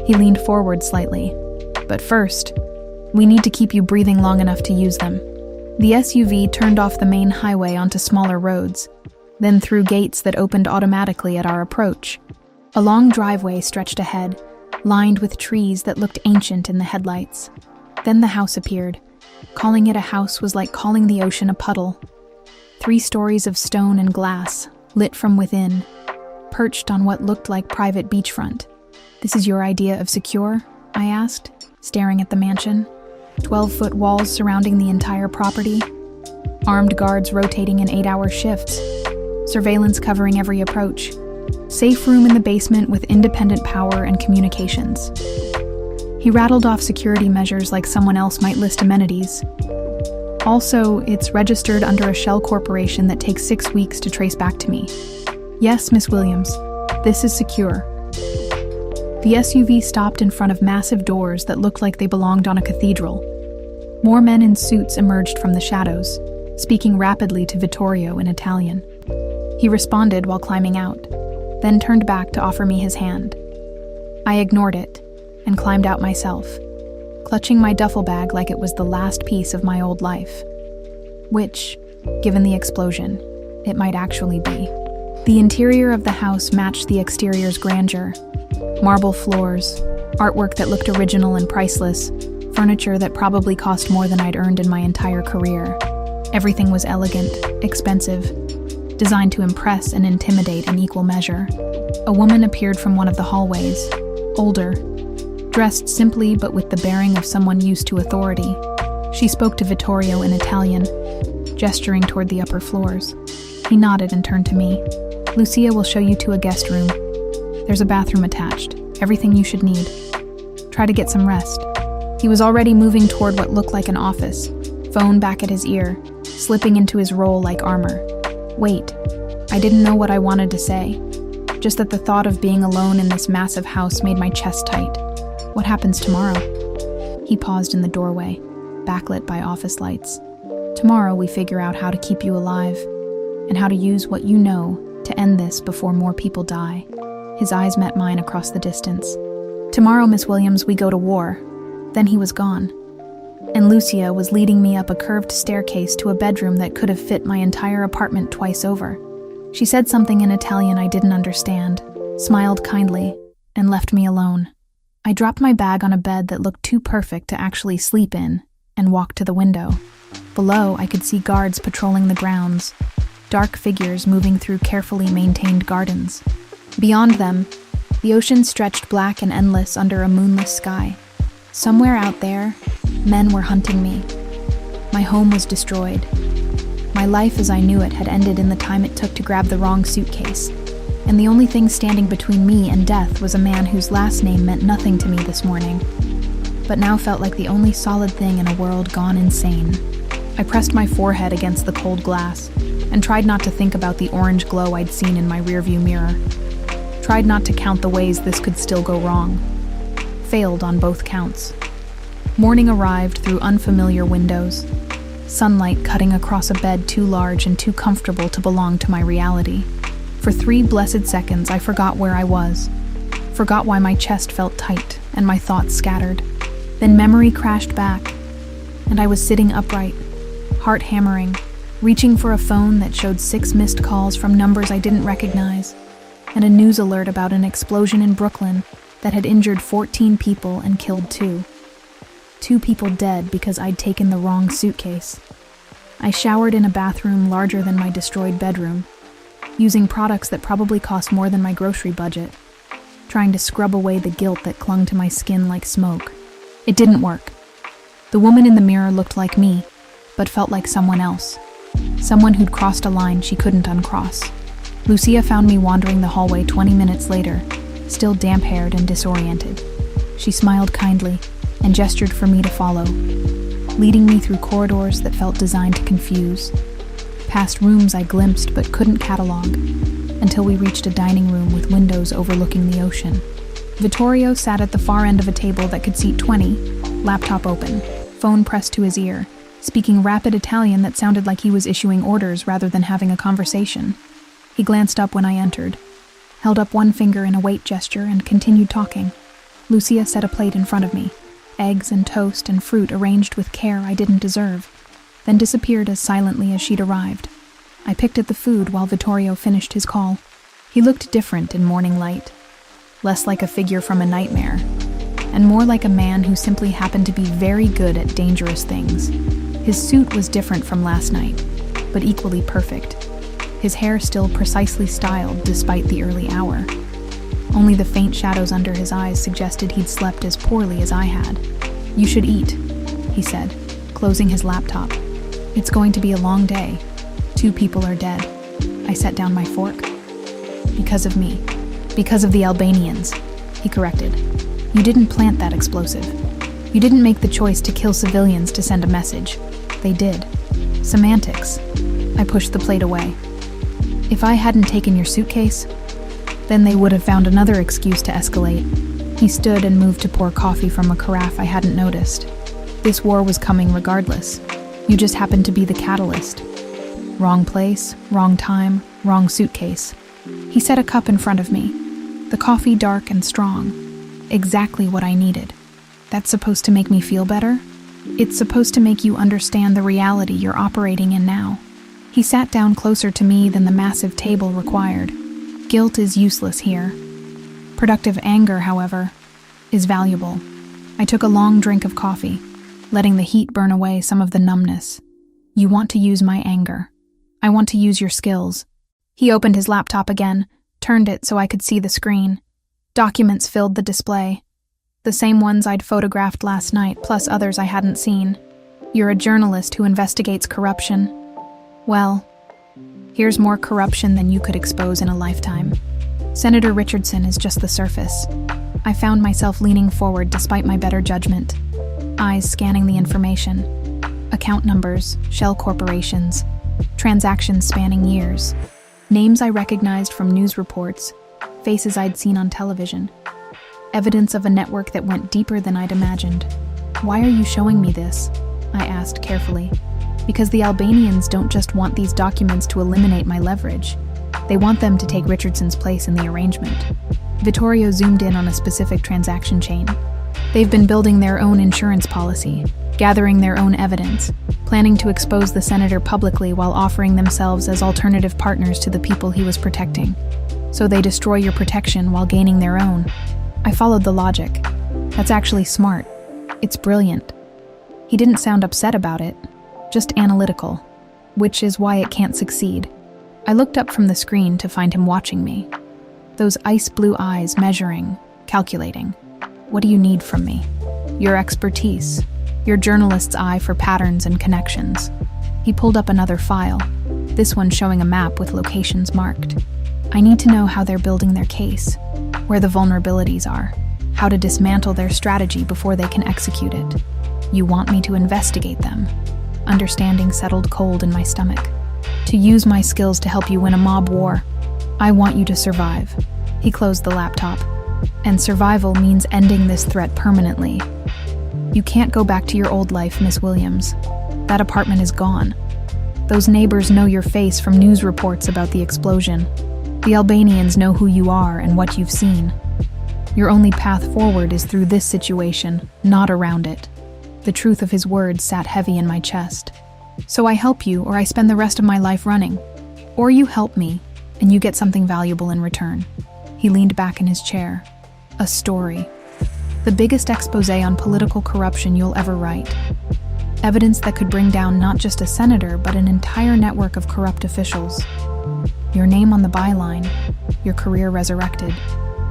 He leaned forward slightly. But first, we need to keep you breathing long enough to use them. The SUV turned off the main highway onto smaller roads, then through gates that opened automatically at our approach. A long driveway stretched ahead, lined with trees that looked ancient in the headlights. Then the house appeared. Calling it a house was like calling the ocean a puddle. 3 stories of stone and glass, lit from within, perched on what looked like private beachfront. "This is your idea of secure?" I asked, staring at the mansion. 12-foot walls surrounding the entire property, armed guards rotating in 8-hour shifts, surveillance covering every approach, safe room in the basement with independent power and communications. He rattled off security measures like someone else might list amenities. Also, it's registered under a shell corporation that takes 6 weeks to trace back to me. "Yes, Miss Williams, this is secure." The SUV stopped in front of massive doors that looked like they belonged on a cathedral. More men in suits emerged from the shadows, speaking rapidly to Vittorio in Italian. He responded while climbing out, then turned back to offer me his hand. I ignored it and climbed out myself, clutching my duffel bag like it was the last piece of my old life. Which, given the explosion, it might actually be. The interior of the house matched the exterior's grandeur. Marble floors, artwork that looked original and priceless, furniture that probably cost more than I'd earned in my entire career. Everything was elegant, expensive, designed to impress and intimidate in equal measure. A woman appeared from one of the hallways, older, dressed simply but with the bearing of someone used to authority. She spoke to Vittorio in Italian, gesturing toward the upper floors. He nodded and turned to me. "Lucia will show you to a guest room. There's a bathroom attached, everything you should need. Try to get some rest." He was already moving toward what looked like an office, phone back at his ear, slipping into his role like armor. Wait, I didn't know what I wanted to say, just that the thought of being alone in this massive house made my chest tight. "What happens tomorrow?" He paused in the doorway, backlit by office lights. "Tomorrow we figure out how to keep you alive, and how to use what you know to end this before more people die." His eyes met mine across the distance. "Tomorrow, Miss Williams, we go to war." Then he was gone, and Lucia was leading me up a curved staircase to a bedroom that could have fit my entire apartment twice over. She said something in Italian I didn't understand, smiled kindly, and left me alone. I dropped my bag on a bed that looked too perfect to actually sleep in, and walked to the window. Below, I could see guards patrolling the grounds, dark figures moving through carefully maintained gardens. Beyond them, the ocean stretched black and endless under a moonless sky. Somewhere out there, men were hunting me. My home was destroyed. My life as I knew it had ended in the time it took to grab the wrong suitcase, and the only thing standing between me and death was a man whose last name meant nothing to me this morning, but now felt like the only solid thing in a world gone insane. I pressed my forehead against the cold glass and tried not to think about the orange glow I'd seen in my rearview mirror. Tried not to count the ways this could still go wrong. Failed on both counts. Morning arrived through unfamiliar windows, sunlight cutting across a bed too large and too comfortable to belong to my reality. For 3 blessed seconds, I forgot where I was, forgot why my chest felt tight and my thoughts scattered. Then memory crashed back, and I was sitting upright, heart hammering, reaching for a phone that showed 6 missed calls from numbers I didn't recognize, and a news alert about an explosion in Brooklyn that had injured 14 people and killed 2. 2 people dead because I'd taken the wrong suitcase. I showered in a bathroom larger than my destroyed bedroom, using products that probably cost more than my grocery budget, trying to scrub away the guilt that clung to my skin like smoke. It didn't work. The woman in the mirror looked like me, but felt like someone else. Someone who'd crossed a line she couldn't uncross. Lucia found me wandering the hallway 20 minutes later, still damp-haired and disoriented. She smiled kindly and gestured for me to follow, leading me through corridors that felt designed to confuse, past rooms I glimpsed but couldn't catalog, until we reached a dining room with windows overlooking the ocean. Vittorio sat at the far end of a table that could seat 20, laptop open, phone pressed to his ear, speaking rapid Italian that sounded like he was issuing orders rather than having a conversation. He glanced up when I entered, held up one finger in a wait gesture, and continued talking. Lucia set a plate in front of me, eggs and toast and fruit arranged with care I didn't deserve, then disappeared as silently as she'd arrived. I picked at the food while Vittorio finished his call. He looked different in morning light, less like a figure from a nightmare, and more like a man who simply happened to be very good at dangerous things. His suit was different from last night, but equally perfect. His hair still precisely styled despite the early hour. Only the faint shadows under his eyes suggested he'd slept as poorly as I had. "You should eat," he said, closing his laptop. "It's going to be a long day. 2 people are dead." I set down my fork. "Because of me. Because of the Albanians," he corrected. "You didn't plant that explosive. You didn't make the choice to kill civilians to send a message. They did. Semantics." I pushed the plate away. "If I hadn't taken your suitcase, then they would have found another excuse to escalate." He stood and moved to pour coffee from a carafe I hadn't noticed. "This war was coming regardless. You just happened to be the catalyst. Wrong place, wrong time, wrong suitcase." He set a cup in front of me, the coffee dark and strong. Exactly what I needed. "That's supposed to make me feel better? It's supposed to make you understand the reality you're operating in now." He sat down closer to me than the massive table required. "Guilt is useless here. Productive anger, however, is valuable." I took a long drink of coffee, letting the heat burn away some of the numbness. "You want to use my anger. I want to use your skills." He opened his laptop again, turned it so I could see the screen. Documents filled the display. The same ones I'd photographed last night, plus others I hadn't seen. "You're a journalist who investigates corruption. Well, here's more corruption than you could expose in a lifetime. Senator Richardson is just the surface." I found myself leaning forward despite my better judgment, eyes scanning the information. Account numbers, shell corporations, transactions spanning years. Names I recognized from news reports, faces I'd seen on television. Evidence of a network that went deeper than I'd imagined. "Why are you showing me this?" I asked carefully. "Because the Albanians don't just want these documents to eliminate my leverage. They want them to take Richardson's place in the arrangement." Vittorio zoomed in on a specific transaction chain. "They've been building their own insurance policy, gathering their own evidence, planning to expose the senator publicly while offering themselves as alternative partners to the people he was protecting. So they destroy your protection while gaining their own." I followed the logic. "That's actually smart. It's brilliant." He didn't sound upset about it, just analytical, which is why it can't succeed. I looked up from the screen to find him watching me. Those ice-blue eyes measuring, calculating. "What do you need from me?" "Your expertise, your journalist's eye for patterns and connections." He pulled up another file, this one showing a map with locations marked. "I need to know how they're building their case, where the vulnerabilities are, how to dismantle their strategy before they can execute it. You want me to investigate them." Understanding settled cold in my stomach. "To use my skills to help you win a mob war. I want you to survive." He closed the laptop. "And survival means ending this threat permanently. You can't go back to your old life, Miss Williams. That apartment is gone. Those neighbors know your face from news reports about the explosion. The Albanians know who you are and what you've seen. Your only path forward is through this situation, not around it." The truth of his words sat heavy in my chest. "So I help you, or I spend the rest of my life running. Or you help me, and you get something valuable in return." He leaned back in his chair. "A story. The biggest expose on political corruption you'll ever write. Evidence that could bring down not just a senator, but an entire network of corrupt officials. Your name on the byline, your career resurrected,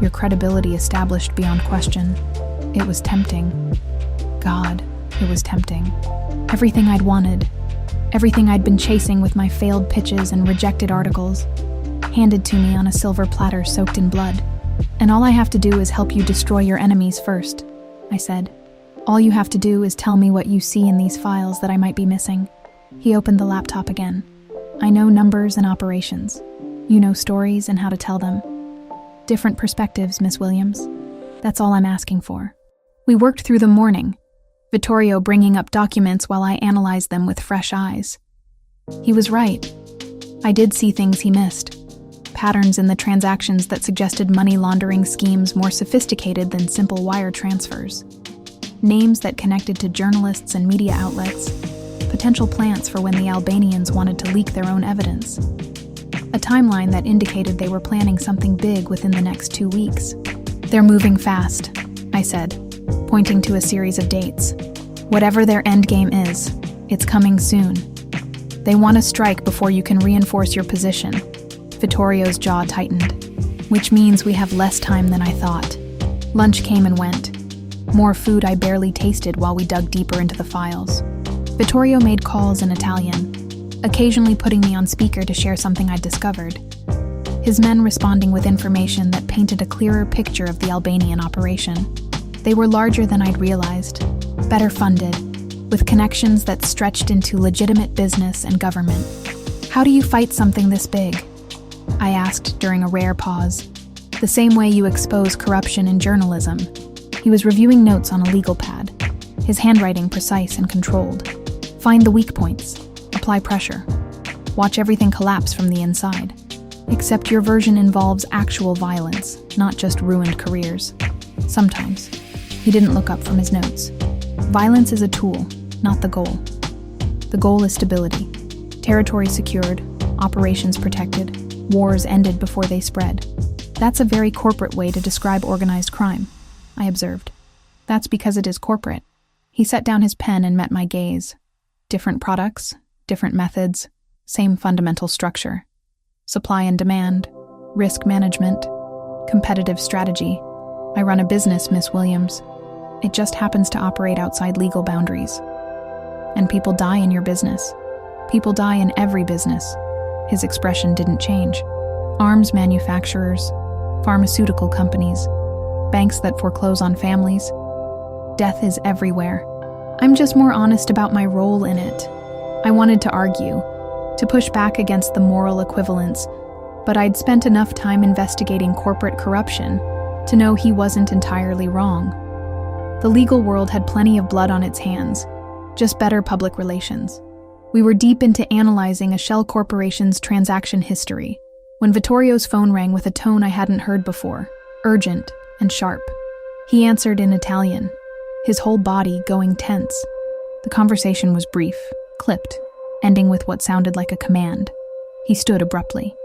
your credibility established beyond question." It was tempting. God, it was tempting. Everything I'd wanted, everything I'd been chasing with my failed pitches and rejected articles, handed to me on a silver platter soaked in blood. "And all I have to do is help you destroy your enemies first," I said. "All you have to do is tell me what you see in these files that I might be missing." He opened the laptop again. "I know numbers and operations. You know stories and how to tell them. Different perspectives, Miss Williams. That's all I'm asking for." We worked through the morning, Vittorio bringing up documents while I analyzed them with fresh eyes. He was right. I did see things he missed. Patterns in the transactions that suggested money laundering schemes more sophisticated than simple wire transfers. Names that connected to journalists and media outlets. potential plants for when the Albanians wanted to leak their own evidence. A timeline that indicated they were planning something big within the next 2 weeks. "They're moving fast," I said, pointing to a series of dates. "Whatever their endgame is, it's coming soon. They want to strike before you can reinforce your position." Vittorio's jaw tightened. "Which means we have less time than I thought." Lunch came and went. More food I barely tasted while we dug deeper into the files. Vittorio made calls in Italian, occasionally putting me on speaker to share something I'd discovered. His men responding with information that painted a clearer picture of the Albanian operation. They were larger than I'd realized, better funded, with connections that stretched into legitimate business and government. "How do you fight something this big?" I asked during a rare pause. "The same way you expose corruption in journalism." He was reviewing notes on a legal pad, his handwriting precise and controlled. "Find the weak points, apply pressure, watch everything collapse from the inside. Except your version involves actual violence, not just ruined careers. Sometimes." He didn't look up from his notes. "Violence is a tool, not the goal. The goal is stability. Territory secured, operations protected, wars ended before they spread. That's a very corporate way to describe organized crime," I observed. "That's because it is corporate." He set down his pen and met my gaze. Different products, different methods, same fundamental structure. Supply and demand, risk management, competitive strategy. I run a business, Miss Williams. It just happens to operate outside legal boundaries. And people die in your business. People die in every business. His expression didn't change. Arms manufacturers, pharmaceutical companies, banks that foreclose on families. Death is everywhere. I'm just more honest about my role in it. I wanted to argue, to push back against the moral equivalence, but I'd spent enough time investigating corporate corruption to know he wasn't entirely wrong. The legal world had plenty of blood on its hands, just better public relations. We were deep into analyzing a shell corporation's transaction history when Vittorio's phone rang with a tone I hadn't heard before, urgent and sharp. He answered in Italian, his whole body going tense. The conversation was brief, clipped, ending with what sounded like a command. He stood abruptly.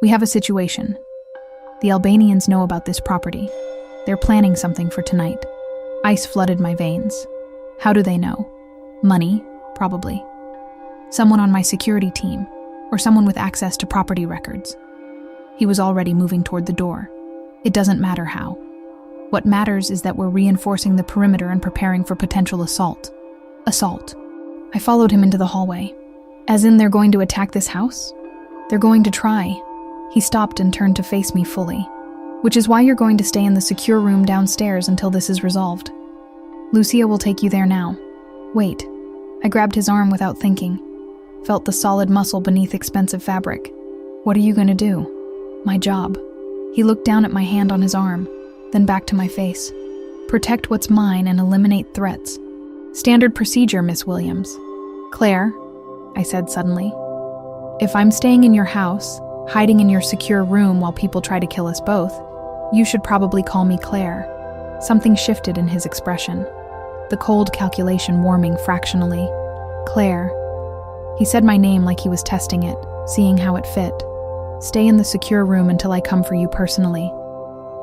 "We have a situation. The Albanians know about this property. They're planning something for tonight." Ice flooded my veins. "How do they know?" "Money, probably. Someone on my security team, or someone with access to property records." He was already moving toward the door. "It doesn't matter how. What matters is that we're reinforcing the perimeter and preparing for potential assault." "Assault." I followed him into the hallway. "As in they're going to attack this house?" "They're going to try." He stopped and turned to face me fully. "Which is why you're going to stay in the secure room downstairs until this is resolved. Lucia will take you there now." "Wait." I grabbed his arm without thinking, felt the solid muscle beneath expensive fabric. "What are you going to do?" "My job." He looked down at my hand on his arm, then back to my face. "Protect what's mine and eliminate threats. Standard procedure, Miss Williams." "Claire," I said suddenly, "if I'm staying in your house, hiding in your secure room while people try to kill us both, you should probably call me Claire." Something shifted in his expression, the cold calculation warming fractionally. "Claire." He said my name like he was testing it, seeing how it fit. "Stay in the secure room until I come for you personally.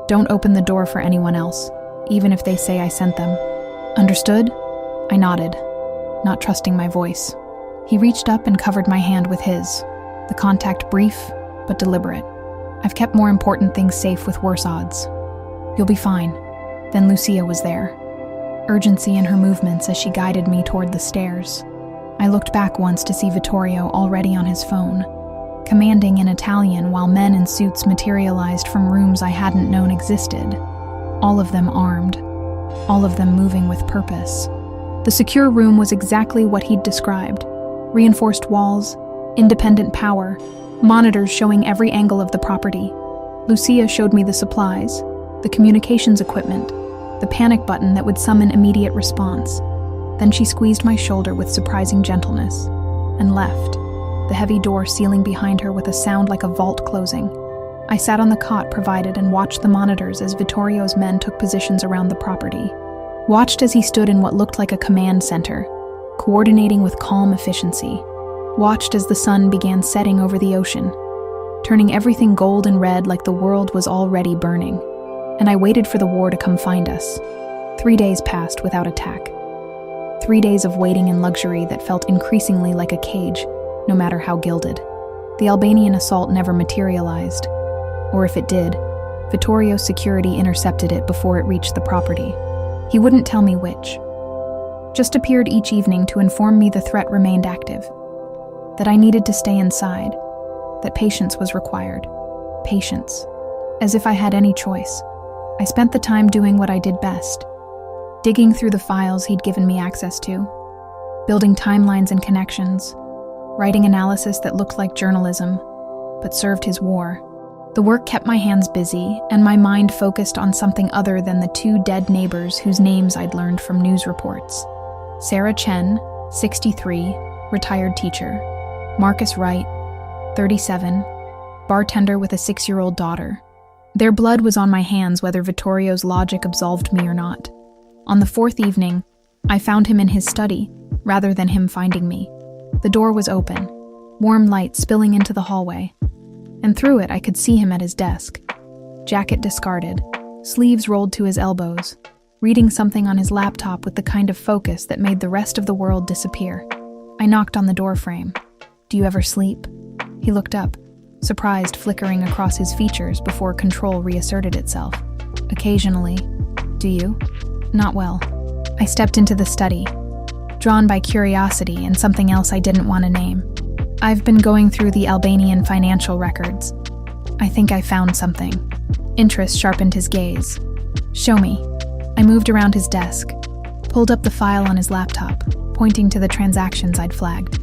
Don't open the door for anyone else, even if they say I sent them." "Understood?" I nodded, not trusting my voice. He reached up and covered my hand with his, the contact brief but deliberate. "I've kept more important things safe with worse odds. You'll be fine." Then Lucia was there, urgency in her movements as she guided me toward the stairs. I looked back once to see Vittorio already on his phone, commanding in Italian while men in suits materialized from rooms I hadn't known existed, all of them armed, all of them moving with purpose. The secure room was exactly what he'd described: reinforced walls, independent power, monitors showing every angle of the property. Lucia showed me the supplies, the communications equipment, the panic button that would summon immediate response. Then she squeezed my shoulder with surprising gentleness and left, the heavy door sealing behind her with a sound like a vault closing. I sat on the cot provided and watched the monitors as Vittorio's men took positions around the property. Watched as he stood in what looked like a command center, coordinating with calm efficiency, watched as the sun began setting over the ocean, turning everything gold and red like the world was already burning. And I waited for the war to come find us. 3 days passed without attack. 3 days of waiting in luxury that felt increasingly like a cage, no matter how gilded. The Albanian assault never materialized. Or if it did, Vittorio's security intercepted it before it reached the property. He wouldn't tell me which. Just appeared each evening to inform me the threat remained active, that I needed to stay inside, that patience was required. Patience. As if I had any choice. I spent the time doing what I did best, digging through the files he'd given me access to, building timelines and connections, writing analysis that looked like journalism, but served his war. The work kept my hands busy, and my mind focused on something other than the 2 dead neighbors whose names I'd learned from news reports. Sarah Chen, 63, retired teacher. Marcus Wright, 37, bartender with a 6-year-old daughter. Their blood was on my hands whether Vittorio's logic absolved me or not. On the 4th evening, I found him in his study, rather than him finding me. The door was open, warm light spilling into the hallway, and through it I could see him at his desk. Jacket discarded, sleeves rolled to his elbows, reading something on his laptop with the kind of focus that made the rest of the world disappear. I knocked on the door frame. "Do you ever sleep?" He looked up, surprise flickering across his features before control reasserted itself. "Occasionally. Do you?" "Not well." I stepped into the study, drawn by curiosity and something else I didn't want to name. "I've been going through the Albanian financial records. I think I found something." Interest sharpened his gaze. "Show me." I moved around his desk, pulled up the file on his laptop, pointing to the transactions I'd flagged.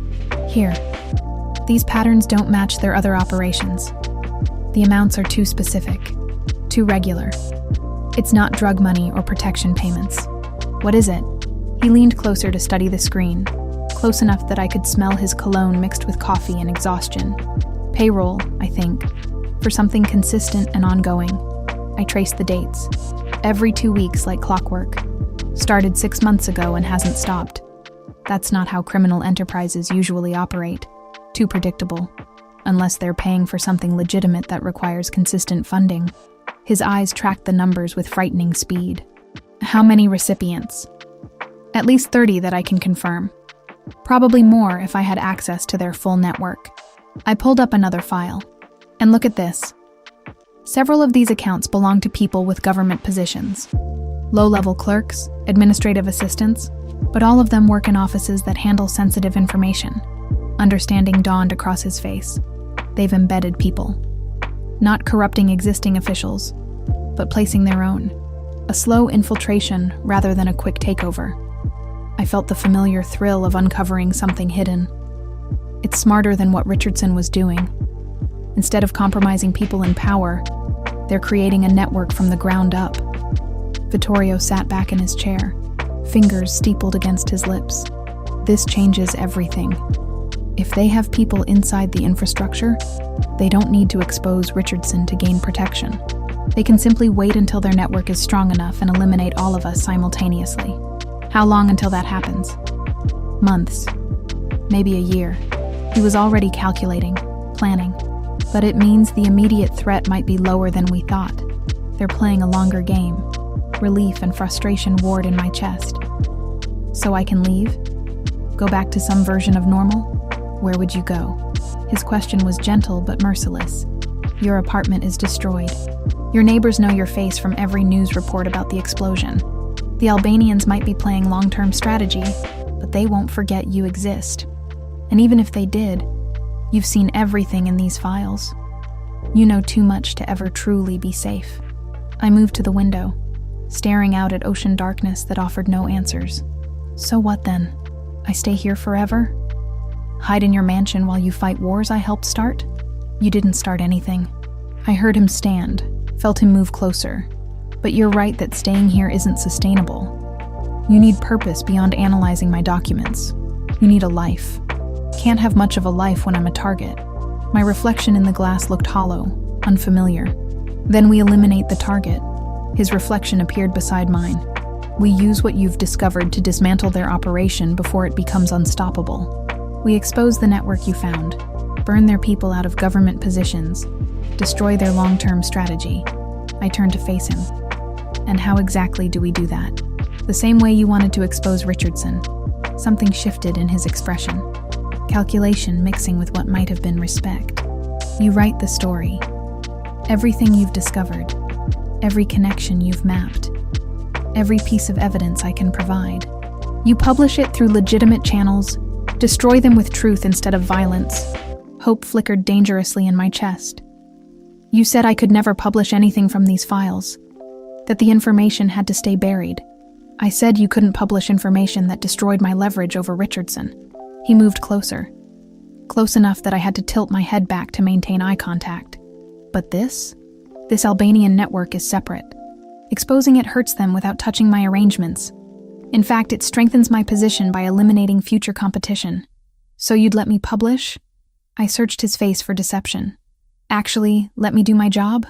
"Here. These patterns don't match their other operations. The amounts are too specific, too regular. It's not drug money or protection payments. What is it?" He leaned closer to study the screen, close enough that I could smell his cologne mixed with coffee and exhaustion. "Payroll, I think, for something consistent and ongoing." I traced the dates. Every 2 weeks like clockwork. Started 6 months ago and hasn't stopped. That's not how criminal enterprises usually operate. Too predictable, unless they're paying for something legitimate that requires consistent funding. His eyes tracked the numbers with frightening speed. "How many recipients?" "At least 30 that I can confirm. Probably more if I had access to their full network." I pulled up another file. "And look at this. Several of these accounts belong to people with government positions. Low-level clerks, administrative assistants, but all of them work in offices that handle sensitive information." Understanding dawned across his face. They've embedded people. Not corrupting existing officials, but placing their own. A slow infiltration rather than a quick takeover. I felt the familiar thrill of uncovering something hidden. It's smarter than what Richardson was doing. Instead of compromising people in power, they're creating a network from the ground up. Vittorio sat back in his chair, fingers steepled against his lips. This changes everything. If they have people inside the infrastructure, they don't need to expose Richardson to gain protection. They can simply wait until their network is strong enough and eliminate all of us simultaneously. How long until that happens? Months. Maybe a year. He was already calculating, planning. But it means the immediate threat might be lower than we thought. They're playing a longer game. Relief and frustration warred in my chest. "So I can leave? Go back to some version of normal? Where would you go?" His question was gentle but merciless. "Your apartment is destroyed. Your neighbors know your face from every news report about the explosion. The Albanians might be playing long-term strategy, but they won't forget you exist. And even if they did, you've seen everything in these files. You know too much to ever truly be safe." I moved to the window, staring out at ocean darkness that offered no answers. "So what then? I stay here forever? Hide in your mansion while you fight wars I helped start? You didn't start anything." I heard him stand, felt him move closer. "But you're right that staying here isn't sustainable. You need purpose beyond analyzing my documents. You need a life. Can't have much of a life when I'm a target." My reflection in the glass looked hollow, unfamiliar. "Then we eliminate the target." His reflection appeared beside mine. We use what you've discovered to dismantle their operation before it becomes unstoppable. We expose the network you found, burn their people out of government positions, destroy their long-term strategy. I turned to face him. And how exactly do we do that? The same way you wanted to expose Richardson. Something shifted in his expression. Calculation mixing with what might have been respect. You write the story. Everything you've discovered. Every connection you've mapped. Every piece of evidence I can provide. You publish it through legitimate channels, destroy them with truth instead of violence. Hope flickered dangerously in my chest. You said I could never publish anything from these files, that the information had to stay buried. I said you couldn't publish information that destroyed my leverage over Richardson. He moved closer. Close enough that I had to tilt my head back to maintain eye contact. But this Albanian network is separate. Exposing it hurts them without touching my arrangements. In fact, it strengthens my position by eliminating future competition. So you'd let me publish? I searched his face for deception. Actually, let me do my job?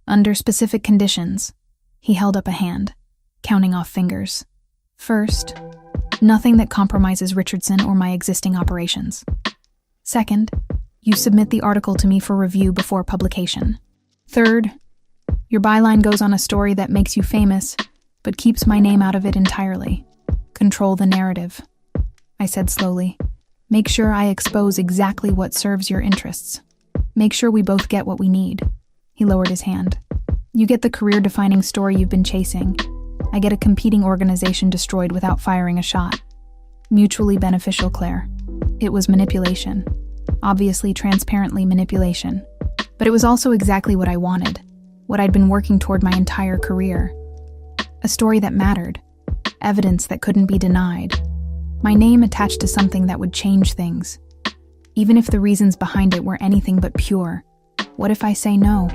Under specific conditions. He held up a hand, counting off fingers. First, nothing that compromises Richardson or my existing operations. Second, you submit the article to me for review before publication. Third, your byline goes on a story that makes you famous, but keeps my name out of it entirely. Control the narrative. I said slowly. Make sure I expose exactly what serves your interests. Make sure we both get what we need. He lowered his hand. You get the career-defining story you've been chasing. I get a competing organization destroyed without firing a shot. Mutually beneficial, Claire. It was manipulation. Obviously, transparently manipulation. But it was also exactly what I wanted. What I'd been working toward my entire career. A story that mattered. Evidence that couldn't be denied. My name attached to something that would change things. Even if the reasons behind it were anything but pure. What if I say no?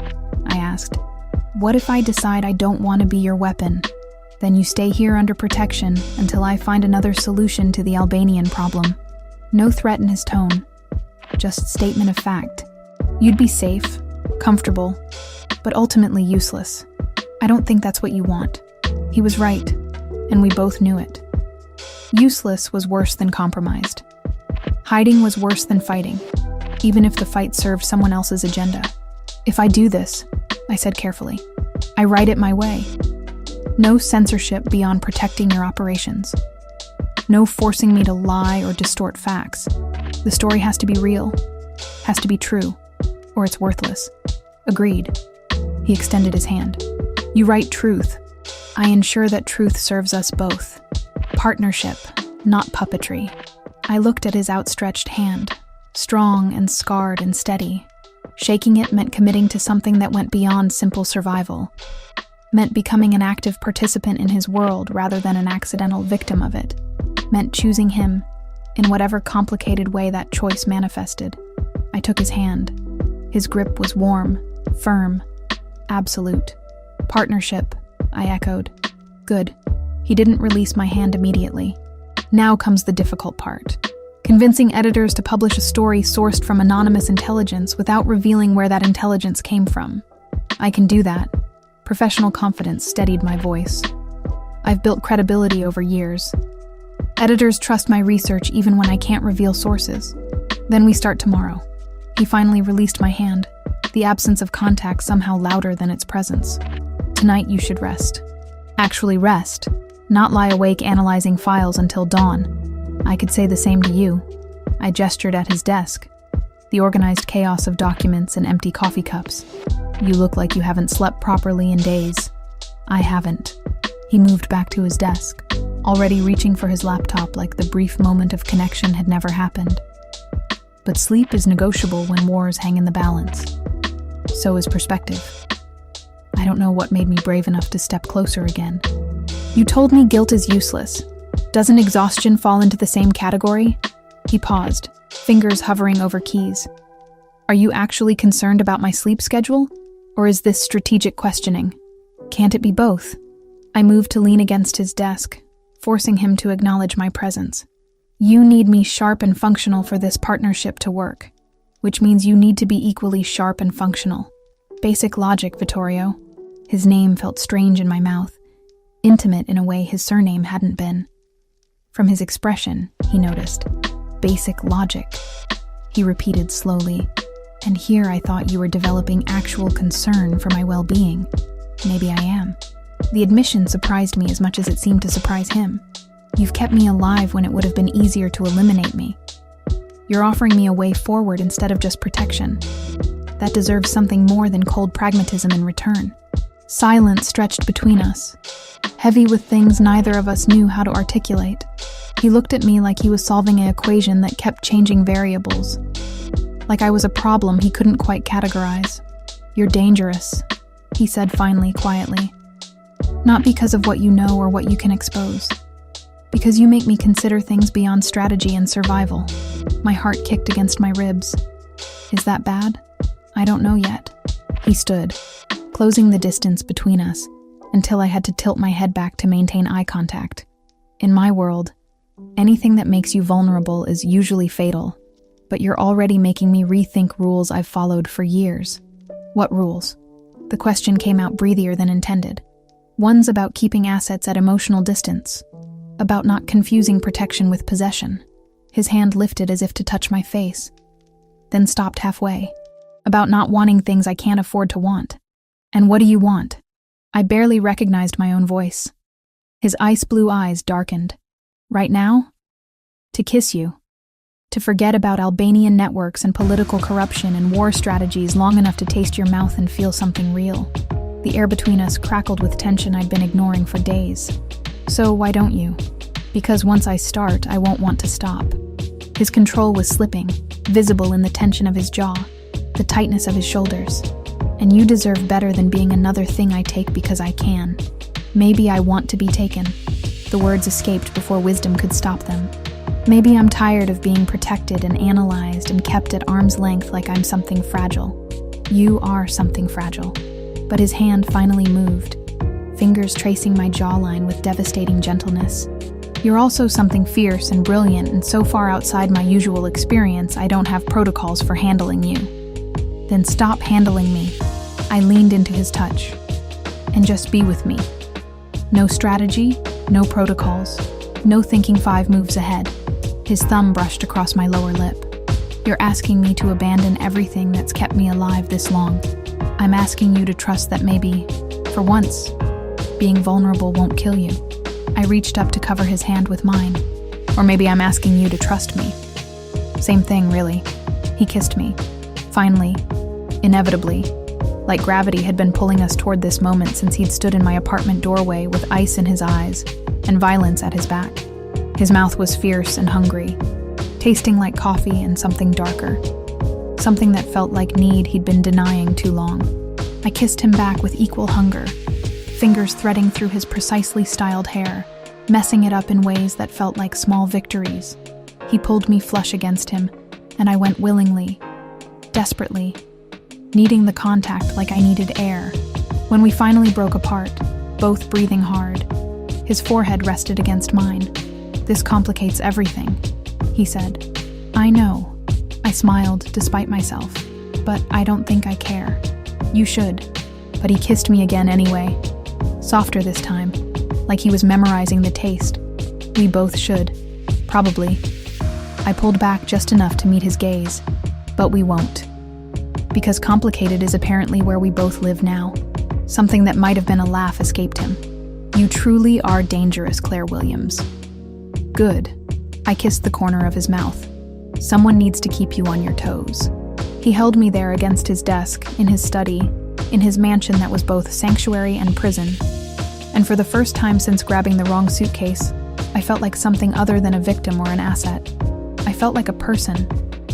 I asked. What if I decide I don't want to be your weapon? Then you stay here under protection until I find another solution to the Albanian problem. No threat in his tone. Just statement of fact. You'd be safe, comfortable, but ultimately useless. I don't think that's what you want. He was right, and we both knew it. Useless was worse than compromised. Hiding was worse than fighting, even if the fight served someone else's agenda. If I do this, I said carefully, I write it my way. No censorship beyond protecting your operations. No forcing me to lie or distort facts. The story has to be real, has to be true, or it's worthless. Agreed. He extended his hand. You write truth. I ensure that truth serves us both. Partnership, not puppetry. I looked at his outstretched hand, strong and scarred and steady. Shaking it meant committing to something that went beyond simple survival. Meant becoming an active participant in his world rather than an accidental victim of it. Meant choosing him, in whatever complicated way that choice manifested. I took his hand. His grip was warm, firm, absolute. Partnership, I echoed. Good. He didn't release my hand immediately. Now comes the difficult part. Convincing editors to publish a story sourced from anonymous intelligence without revealing where that intelligence came from. I can do that. Professional confidence steadied my voice. I've built credibility over years. Editors trust my research even when I can't reveal sources. Then we start tomorrow. He finally released my hand, the absence of contact somehow louder than its presence. Tonight you should rest. Actually rest, not lie awake analyzing files until dawn. I could say the same to you. I gestured at his desk, the organized chaos of documents and empty coffee cups. You look like you haven't slept properly in days. I haven't. He moved back to his desk, already reaching for his laptop like the brief moment of connection had never happened. But sleep is negotiable when wars hang in the balance. So is perspective. I don't know what made me brave enough to step closer again. You told me guilt is useless. Doesn't exhaustion fall into the same category? He paused, fingers hovering over keys. Are you actually concerned about my sleep schedule? Or is this strategic questioning? Can't it be both? I moved to lean against his desk, forcing him to acknowledge my presence. You need me sharp and functional for this partnership to work, which means you need to be equally sharp and functional. Basic logic, Vittorio. His name felt strange in my mouth. intimate in a way his surname hadn't been. From his expression, he noticed. Basic logic. He repeated slowly, "And here I thought you were developing actual concern for my well-being. Maybe I am." The admission surprised me as much as it seemed to surprise him. "You've kept me alive when it would have been easier to eliminate me. You're offering me a way forward instead of just protection. That deserves something more than cold pragmatism in return." Silence stretched between us, heavy with things neither of us knew how to articulate. He looked at me like he was solving an equation that kept changing variables. Like I was a problem he couldn't quite categorize. "You're dangerous," he said finally, quietly. "Not because of what you know or what you can expose. Because you make me consider things beyond strategy and survival." My heart kicked against my ribs. Is that bad? I don't know yet. He stood, closing the distance between us, until I had to tilt my head back to maintain eye contact. In my world, anything that makes you vulnerable is usually fatal, but you're already making me rethink rules I've followed for years. What rules? The question came out breathier than intended. One's about keeping assets at emotional distance, about not confusing protection with possession. His hand lifted as if to touch my face, then stopped halfway. About not wanting things I can't afford to want. "And what do you want?" I barely recognized my own voice. His ice blue eyes darkened. "Right now? To kiss you. To forget about Albanian networks and political corruption and war strategies long enough to taste your mouth and feel something real." The air between us crackled with tension I'd been ignoring for days. "So why don't you?" "Because once I start, I won't want to stop." His control was slipping, visible in the tension of his jaw, the tightness of his shoulders. "And you deserve better than being another thing I take because I can. Maybe I want to be taken." The words escaped before wisdom could stop them. "Maybe I'm tired of being protected and analyzed and kept at arm's length like I'm something fragile." "You are something fragile." But his hand finally moved, fingers tracing my jawline with devastating gentleness. "You're also something fierce and brilliant, and so far outside my usual experience, I don't have protocols for handling you." "Then stop handling me." I leaned into his touch. "And just be with me. No strategy, no protocols, no thinking 5 moves ahead." His thumb brushed across my lower lip. "You're asking me to abandon everything that's kept me alive this long. I'm asking you to trust that maybe, for once, being vulnerable won't kill you." I reached up to cover his hand with mine. "Or maybe I'm asking you to trust me." "Same thing, really." He kissed me. Finally, inevitably, like gravity had been pulling us toward this moment since he'd stood in my apartment doorway with ice in his eyes and violence at his back. His mouth was fierce and hungry, tasting like coffee and something darker. Something that felt like need he'd been denying too long. I kissed him back with equal hunger, fingers threading through his precisely styled hair, messing it up in ways that felt like small victories. He pulled me flush against him, and I went willingly, desperately, needing the contact like I needed air. When we finally broke apart, both breathing hard, his forehead rested against mine. "This complicates everything," he said. "I know." I smiled despite myself, "But I don't think I care." "You should." But he kissed me again anyway, softer this time, like he was memorizing the taste. "We both should. Probably." I pulled back just enough to meet his gaze. "But we won't." Because complicated is apparently where we both live now. Something that might have been a laugh escaped him. "You truly are dangerous, Claire Williams." "Good." I kissed the corner of his mouth. "Someone needs to keep you on your toes." He held me there against his desk, in his study, in his mansion that was both sanctuary and prison. And for the first time since grabbing the wrong suitcase, I felt like something other than a victim or an asset. I felt like a person,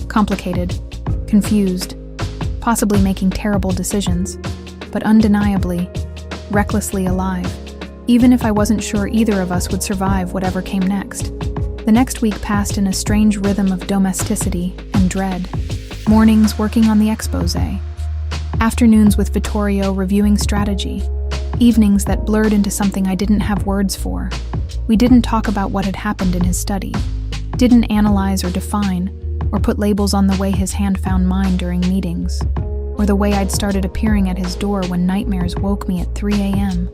complicated, confused, possibly making terrible decisions, but undeniably, recklessly alive, even if I wasn't sure either of us would survive whatever came next. The next week passed in a strange rhythm of domesticity and dread. Mornings working on the expose, afternoons with Vittorio reviewing strategy, evenings that blurred into something I didn't have words for. We didn't talk about what had happened in his study, didn't analyze or define, or put labels on the way his hand found mine during meetings, or the way I'd started appearing at his door when nightmares woke me at 3 a.m.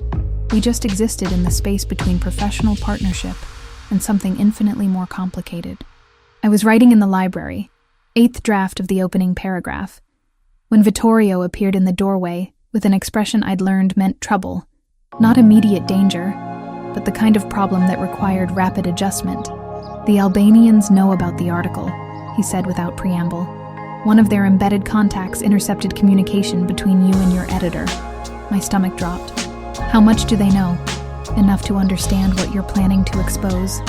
We just existed in the space between professional partnership and something infinitely more complicated. I was writing in the library, 8th draft of the opening paragraph, when Vittorio appeared in the doorway with an expression I'd learned meant trouble. Not immediate danger, but the kind of problem that required rapid adjustment. "The Albanians know about the article," he said without preamble. "One of their embedded contacts intercepted communication between you and your editor." My stomach dropped. "How much do they know?" "Enough to understand what you're planning to expose.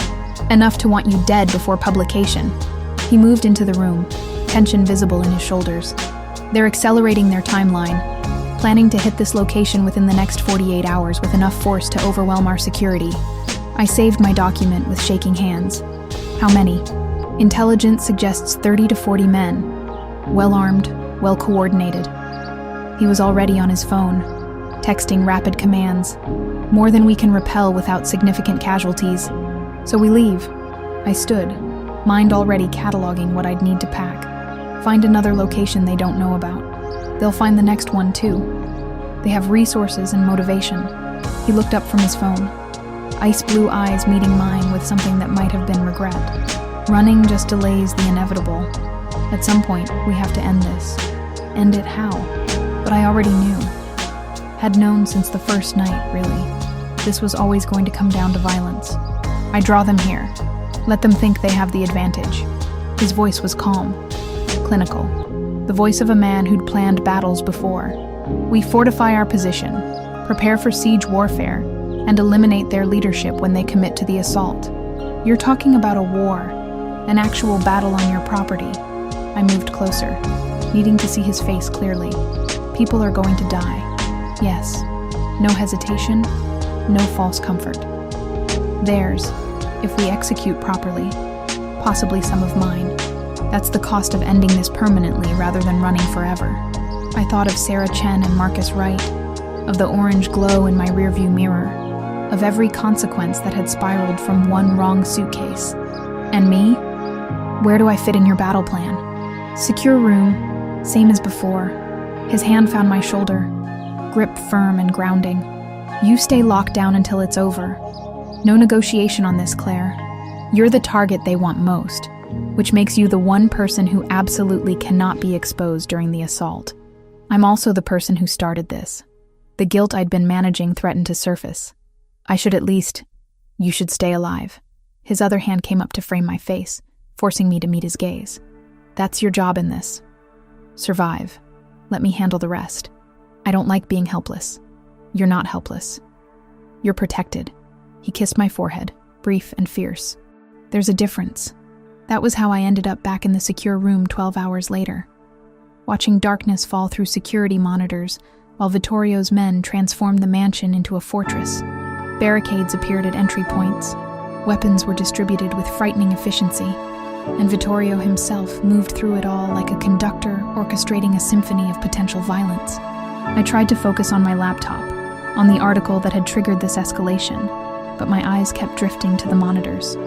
Enough to want you dead before publication." He moved into the room, tension visible in his shoulders. "They're accelerating their timeline, planning to hit this location within the next 48 hours with enough force to overwhelm our security." I saved my document with shaking hands. "How many?" "Intelligence suggests 30 to 40 men. Well-armed, well-coordinated." He was already on his phone, texting rapid commands. "More than we can repel without significant casualties. So we leave." I stood, mind already cataloging what I'd need to pack. Find another location they don't know about. They'll find the next one too. They have resources and motivation. He looked up from his phone, ice blue eyes meeting mine with something that might have been regret. "Running just delays the inevitable. At some point, we have to end this." End it how? But I already knew. Had known since the first night, really. This was always going to come down to violence. "I draw them here. Let them think they have the advantage." His voice was calm, clinical. The voice of a man who'd planned battles before. "We fortify our position, prepare for siege warfare, and eliminate their leadership when they commit to the assault. You're talking about a war, an actual battle on your property." I moved closer, needing to see his face clearly. "People are going to die. Yes. No hesitation, no false comfort. Theirs, if we execute properly, possibly some of mine. That's the cost of ending this permanently rather than running forever." I thought of Sarah Chen and Marcus Wright, of the orange glow in my rearview mirror, of every consequence that had spiraled from one wrong suitcase. And me? Where do I fit in your battle plan? "Secure room, same as before." His hand found my shoulder, grip firm and grounding. "You stay locked down until it's over. No negotiation on this, Claire. You're the target they want most, which makes you the one person who absolutely cannot be exposed during the assault. I'm also the person who started this. The guilt I'd been managing threatened to surface. You should stay alive." His other hand came up to frame my face, forcing me to meet his gaze. "That's your job in this. Survive. Let me handle the rest. I don't like being helpless. You're not helpless. You're protected." He kissed my forehead, brief and fierce. "There's a difference." That was how I ended up back in the secure room 12 hours later, watching darkness fall through security monitors while Vittorio's men transformed the mansion into a fortress. Barricades appeared at entry points, weapons were distributed with frightening efficiency, and Vittorio himself moved through it all like a conductor orchestrating a symphony of potential violence. I tried to focus on my laptop, on the article that had triggered this escalation, but my eyes kept drifting to the monitors,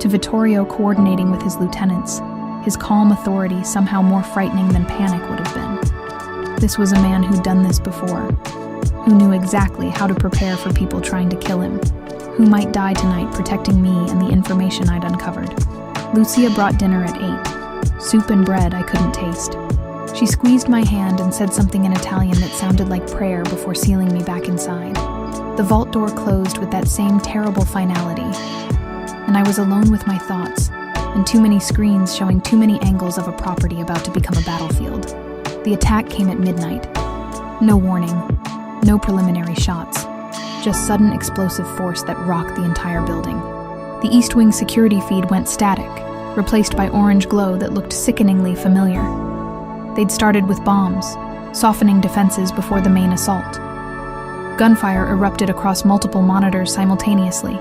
to Vittorio coordinating with his lieutenants, his calm authority somehow more frightening than panic would have been. This was a man who'd done this before, who knew exactly how to prepare for people trying to kill him, who might die tonight protecting me and the information I'd uncovered. Lucia brought dinner at 8, soup and bread I couldn't taste. She squeezed my hand and said something in Italian that sounded like prayer before sealing me back inside. The vault door closed with that same terrible finality, and I was alone with my thoughts, and too many screens showing too many angles of a property about to become a battlefield. The attack came at midnight. No warning, no preliminary shots, just sudden explosive force that rocked the entire building. The East Wing security feed went static, replaced by orange glow that looked sickeningly familiar. They'd started with bombs, softening defenses before the main assault. Gunfire erupted across multiple monitors simultaneously.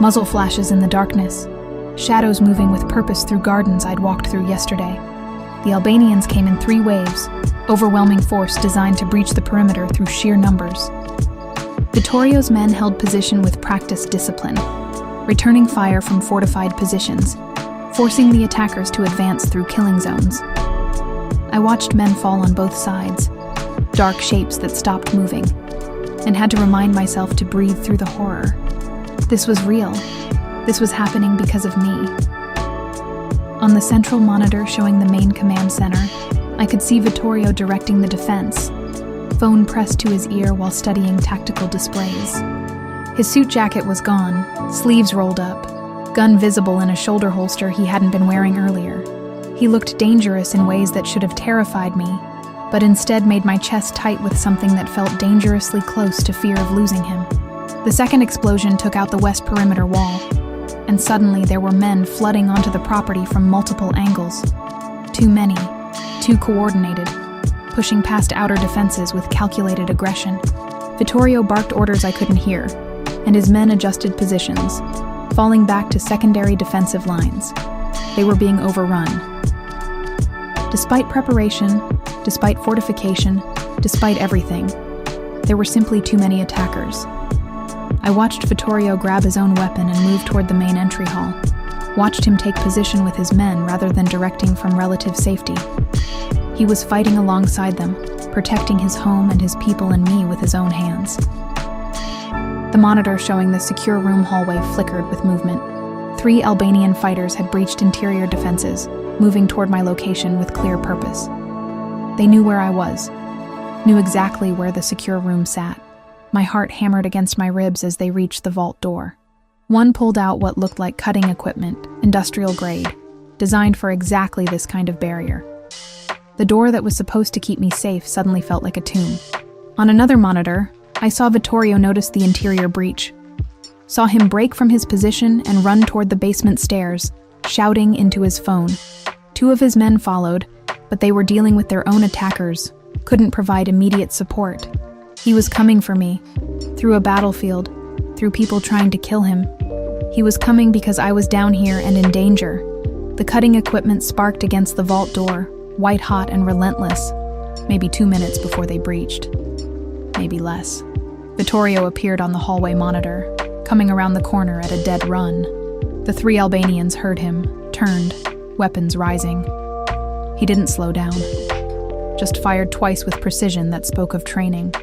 Muzzle flashes in the darkness, shadows moving with purpose through gardens I'd walked through yesterday. The Albanians came in 3 waves, overwhelming force designed to breach the perimeter through sheer numbers. Vittorio's men held position with practiced discipline, returning fire from fortified positions, forcing the attackers to advance through killing zones. I watched men fall on both sides, dark shapes that stopped moving, and had to remind myself to breathe through the horror. This was real. This was happening because of me. On the central monitor showing the main command center, I could see Vittorio directing the defense, phone pressed to his ear while studying tactical displays. His suit jacket was gone, sleeves rolled up, gun visible in a shoulder holster he hadn't been wearing earlier. He looked dangerous in ways that should have terrified me, but instead made my chest tight with something that felt dangerously close to fear of losing him. The second explosion took out the west perimeter wall, and suddenly there were men flooding onto the property from multiple angles. Too many, too coordinated, pushing past outer defenses with calculated aggression. Vittorio barked orders I couldn't hear, and his men adjusted positions, falling back to secondary defensive lines. They were being overrun. Despite preparation, despite fortification, despite everything, there were simply too many attackers. I watched Vittorio grab his own weapon and move toward the main entry hall, watched him take position with his men rather than directing from relative safety. He was fighting alongside them, protecting his home and his people and me with his own hands. The monitor showing the secure room hallway flickered with movement. 3 Albanian fighters had breached interior defenses, moving toward my location with clear purpose. They knew where I was, knew exactly where the secure room sat. My heart hammered against my ribs as they reached the vault door. One pulled out what looked like cutting equipment, industrial grade, designed for exactly this kind of barrier. The door that was supposed to keep me safe suddenly felt like a tomb. On another monitor, I saw Vittorio notice the interior breach. Saw him break from his position and run toward the basement stairs, shouting into his phone. 2 of his men followed, but they were dealing with their own attackers, couldn't provide immediate support. He was coming for me, through a battlefield, through people trying to kill him. He was coming because I was down here and in danger. The cutting equipment sparked against the vault door, white hot and relentless, maybe 2 minutes before they breached. Maybe less. Vittorio appeared on the hallway monitor, coming around the corner at a dead run. The 3 Albanians heard him, turned, weapons rising. He didn't slow down, just fired twice with precision that spoke of training.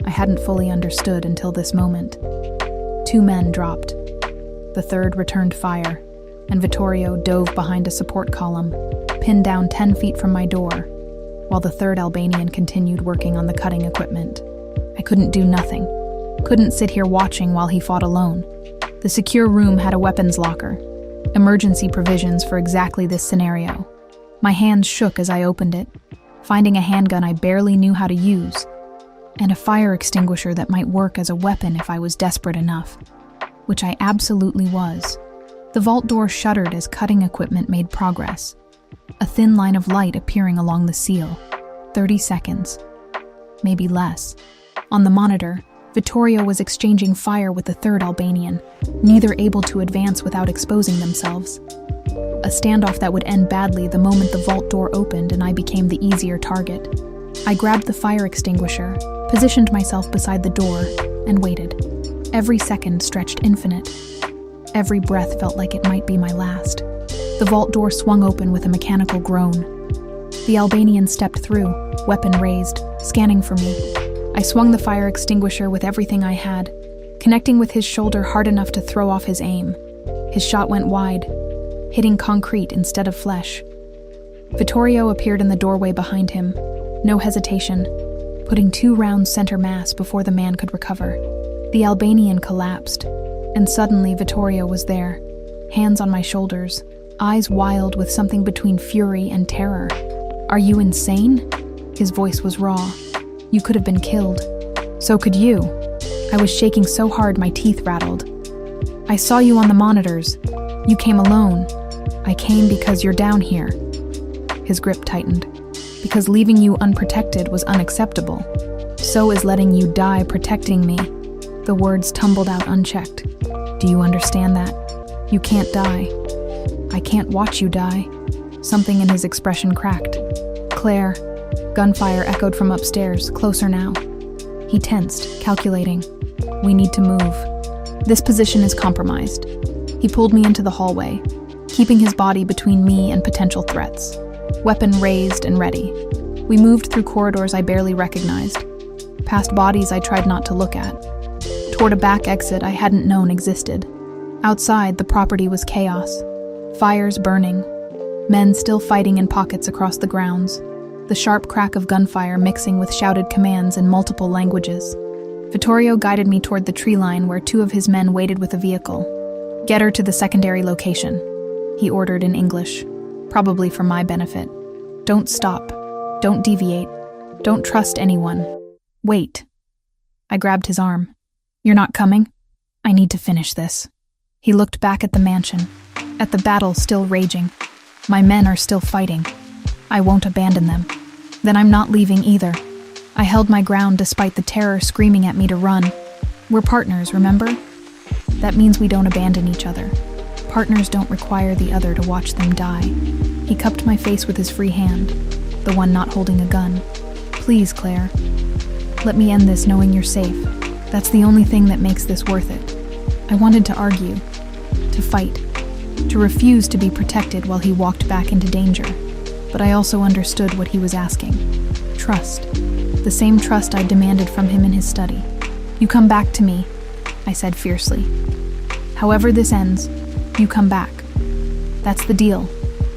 I hadn't fully understood until this moment. 2 men dropped. The third returned fire, and Vittorio dove behind a support column, pinned down 10 feet from my door, while the 3rd Albanian continued working on the cutting equipment. I couldn't do nothing. Couldn't sit here watching while he fought alone. The secure room had a weapons locker, emergency provisions for exactly this scenario. My hands shook as I opened it, finding a handgun I barely knew how to use, and a fire extinguisher that might work as a weapon if I was desperate enough, which I absolutely was. The vault door shuddered as cutting equipment made progress, a thin line of light appearing along the seal. 30 seconds, maybe less. On the monitor, Vittorio was exchanging fire with the 3rd Albanian, neither able to advance without exposing themselves. A standoff that would end badly the moment the vault door opened and I became the easier target. I grabbed the fire extinguisher, positioned myself beside the door, and waited. Every second stretched infinite. Every breath felt like it might be my last. The vault door swung open with a mechanical groan. The Albanian stepped through, weapon raised, scanning for me. I swung the fire extinguisher with everything I had, connecting with his shoulder hard enough to throw off his aim. His shot went wide, hitting concrete instead of flesh. Vittorio appeared in the doorway behind him, no hesitation, putting 2 rounds center mass before the man could recover. The Albanian collapsed, and suddenly Vittorio was there, hands on my shoulders, eyes wild with something between fury and terror. "Are you insane?" His voice was raw. "You could have been killed. So could you." I was shaking so hard my teeth rattled. "I saw you on the monitors. You came alone. I came because you're down here." His grip tightened. "Because leaving you unprotected was unacceptable. So is letting you die protecting me." The words tumbled out unchecked. "Do you understand that? You can't die. I can't watch you die." Something in his expression cracked. "Claire." Gunfire echoed from upstairs, closer now. He tensed, calculating. "We need to move. This position is compromised." He pulled me into the hallway, keeping his body between me and potential threats. Weapon raised and ready. We moved through corridors I barely recognized, past bodies I tried not to look at, toward a back exit I hadn't known existed. Outside, the property was chaos. Fires burning, men still fighting in pockets across the grounds, the sharp crack of gunfire mixing with shouted commands in multiple languages. Vittorio guided me toward the tree line where 2 of his men waited with a vehicle. "Get her to the secondary location," he ordered in English, probably for my benefit. "Don't stop. Don't deviate. Don't trust anyone. Wait." I grabbed his arm. "You're not coming? I need to finish this." He looked back at the mansion, at the battle still raging. My men are still fighting. I won't abandon them. Then I'm not leaving either. I held my ground despite the terror screaming at me to run. We're partners, remember? That means we don't abandon each other. Partners don't require the other to watch them die. He cupped my face with his free hand, the one not holding a gun. "Please, Claire. Let me end this knowing you're safe. That's the only thing that makes this worth it." I wanted to argue, to fight, to refuse to be protected while he walked back into danger. But I also understood what he was asking. Trust. The same trust I demanded from him in his study. "You come back to me," I said fiercely. "However this ends, you come back. That's the deal."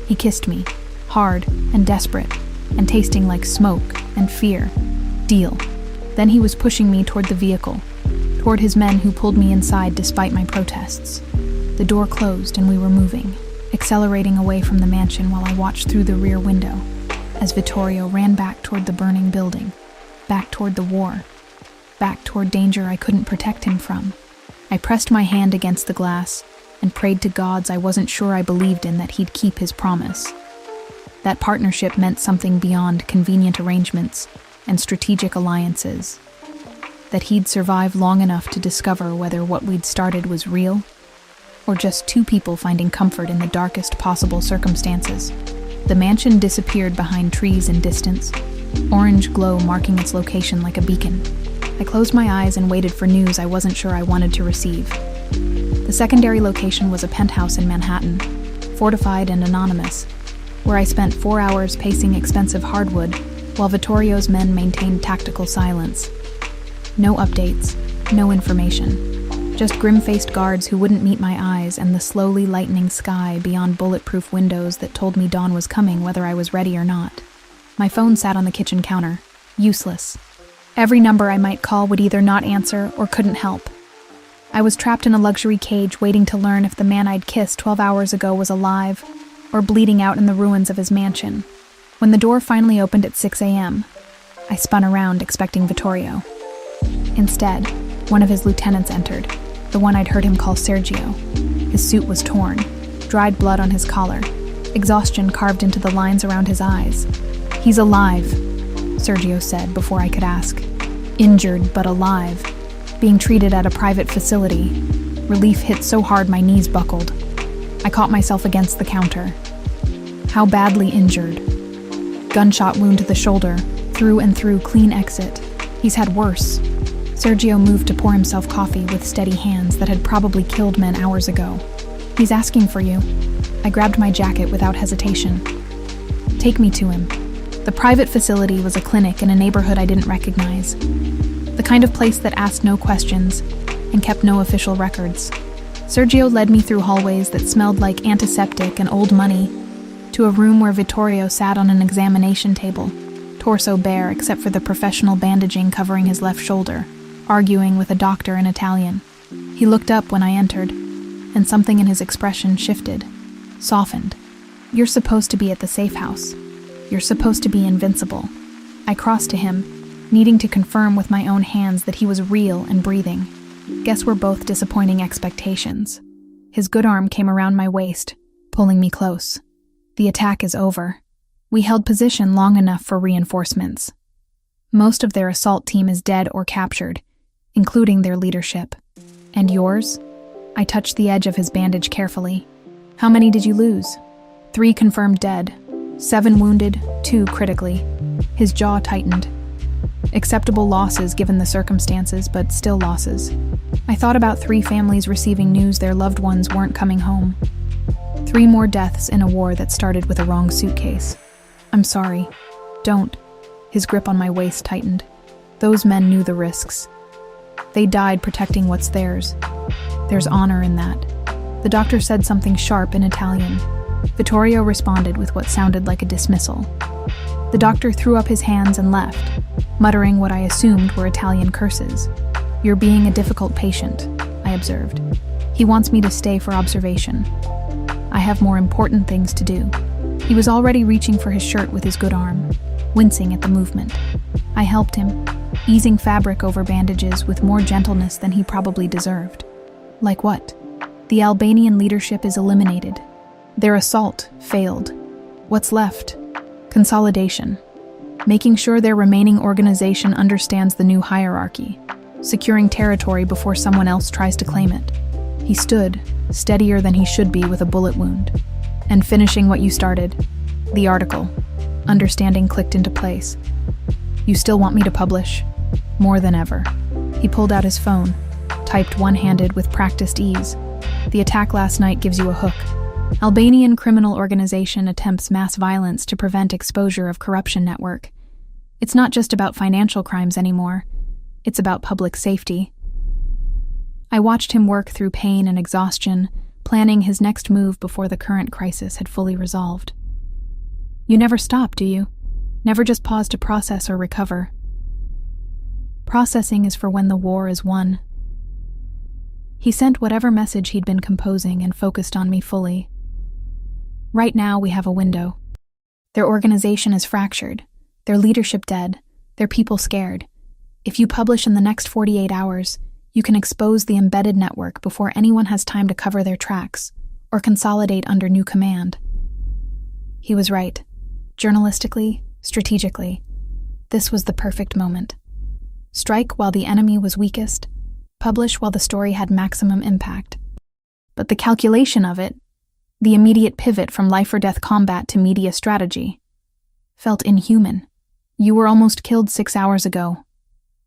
He kissed me, hard and desperate, and tasting like smoke and fear. Deal. Then he was pushing me toward the vehicle, toward his men who pulled me inside despite my protests. The door closed and we were moving, accelerating away from the mansion while I watched through the rear window as Vittorio ran back toward the burning building, back toward the war, back toward danger I couldn't protect him from. I pressed my hand against the glass and prayed to gods I wasn't sure I believed in that he'd keep his promise. That partnership meant something beyond convenient arrangements and strategic alliances. That he'd survive long enough to discover whether what we'd started was real, or just 2 people finding comfort in the darkest possible circumstances. The mansion disappeared behind trees in distance, orange glow marking its location like a beacon. I closed my eyes and waited for news I wasn't sure I wanted to receive. The secondary location was a penthouse in Manhattan, fortified and anonymous, where I spent 4 hours pacing expensive hardwood while Vittorio's men maintained tactical silence. No updates, no information. Just grim-faced guards who wouldn't meet my eyes and the slowly lightening sky beyond bulletproof windows that told me dawn was coming whether I was ready or not. My phone sat on the kitchen counter, useless. Every number I might call would either not answer or couldn't help. I was trapped in a luxury cage waiting to learn if the man I'd kissed 12 hours ago was alive or bleeding out in the ruins of his mansion. When the door finally opened at 6 a.m., I spun around expecting Vittorio. Instead, one of his lieutenants entered, the one I'd heard him call Sergio. His suit was torn, dried blood on his collar, exhaustion carved into the lines around his eyes. "He's alive," Sergio said before I could ask. "Injured, but alive. Being treated at a private facility." Relief hit so hard my knees buckled. I caught myself against the counter. "How badly injured?" "Gunshot wound to the shoulder, through and through, clean exit. He's had worse." Sergio moved to pour himself coffee with steady hands that had probably killed men hours ago. "He's asking for you." I grabbed my jacket without hesitation. "Take me to him." The private facility was a clinic in a neighborhood I didn't recognize. The kind of place that asked no questions and kept no official records. Sergio led me through hallways that smelled like antiseptic and old money, to a room where Vittorio sat on an examination table, torso bare except for the professional bandaging covering his left shoulder, arguing with a doctor in Italian. He looked up when I entered, and something in his expression shifted, softened. "You're supposed to be at the safe house. You're supposed to be invincible." I crossed to him, needing to confirm with my own hands that he was real and breathing. Guess we're both disappointing expectations. His good arm came around my waist, pulling me close. "The attack is over. We held position long enough for reinforcements. Most of their assault team is dead or captured, including their leadership. And yours?" I touched the edge of his bandage carefully. "How many did you lose?" 3 confirmed dead. 7 wounded, 2 critically. His jaw tightened. Acceptable losses given the circumstances, but still losses. I thought about 3 families receiving news their loved ones weren't coming home. 3 more deaths in a war that started with a wrong suitcase. "I'm sorry. Don't." His grip on my waist tightened. Those men knew the risks. They died protecting what's theirs. There's honor in that. The doctor said something sharp in Italian. Vittorio responded with what sounded like a dismissal. The doctor threw up his hands and left, muttering what I assumed were Italian curses. "You're being a difficult patient," I observed. "He wants me to stay for observation. I have more important things to do." He was already reaching for his shirt with his good arm, wincing at the movement. I helped him, easing fabric over bandages with more gentleness than he probably deserved. Like what? The Albanian leadership is eliminated. Their assault failed. What's left? Consolidation. Making sure their remaining organization understands the new hierarchy. Securing territory before someone else tries to claim it. He stood, steadier than he should be with a bullet wound. "And finishing what you started. The article." Understanding clicked into place. "You still want me to publish?" "More than ever." He pulled out his phone, typed one-handed with practiced ease. "The attack last night gives you a hook. Albanian criminal organization attempts mass violence to prevent exposure of corruption network. It's not just about financial crimes anymore. It's about public safety." I watched him work through pain and exhaustion, planning his next move before the current crisis had fully resolved. "You never stop, do you? Never just pause to process or recover?" "Processing is for when the war is won." He sent whatever message he'd been composing and focused on me fully. "Right now we have a window. Their organization is fractured, their leadership dead, their people scared. If you publish in the next 48 hours, you can expose the embedded network before anyone has time to cover their tracks or consolidate under new command." He was right. Journalistically, strategically, this was the perfect moment. Strike while the enemy was weakest, publish while the story had maximum impact. But the calculation of it, the immediate pivot from life-or-death combat to media strategy, felt inhuman. "You were almost killed 6 hours ago,"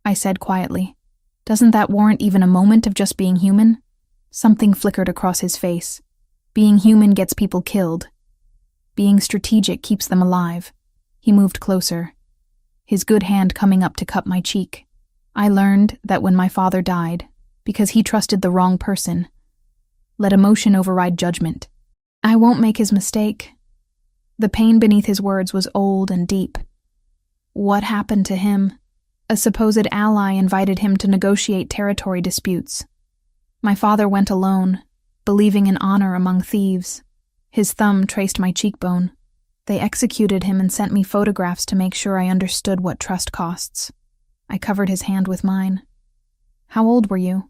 I said quietly. "Doesn't that warrant even a moment of just being human?" Something flickered across his face. Being human gets people killed. Being strategic keeps them alive. He moved closer, his good hand coming up to cup my cheek. "I learned that when my father died, because he trusted the wrong person. Let emotion override judgment. I won't make his mistake." The pain beneath his words was old and deep. What happened to him? A supposed ally invited him to negotiate territory disputes. My father went alone, believing in honor among thieves. His thumb traced my cheekbone. They executed him and sent me photographs to make sure I understood what trust costs. I covered his hand with mine. "How old were you?"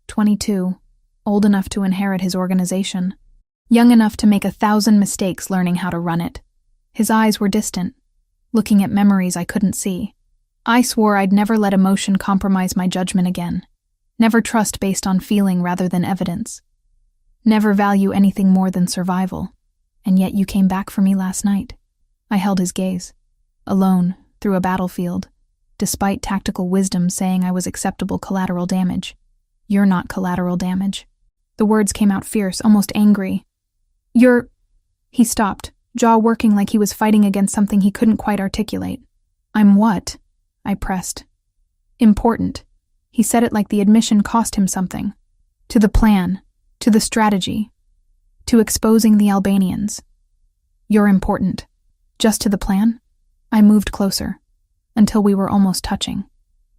22, old enough to inherit his organization. Young enough to make 1,000 mistakes learning how to run it. His eyes were distant, looking at memories I couldn't see. I swore I'd never let emotion compromise my judgment again. Never trust based on feeling rather than evidence. Never value anything more than survival. And yet you came back for me last night. I held his gaze. Alone, through a battlefield, despite tactical wisdom saying I was acceptable collateral damage. "You're not collateral damage." The words came out fierce, almost angry. "You're—" He stopped, jaw working like he was fighting against something he couldn't quite articulate. "I'm what?" I pressed. "Important." He said it like the admission cost him something. "To the plan, to the strategy, to exposing the Albanians. You're important." "Just to the plan?" I moved closer, until we were almost touching,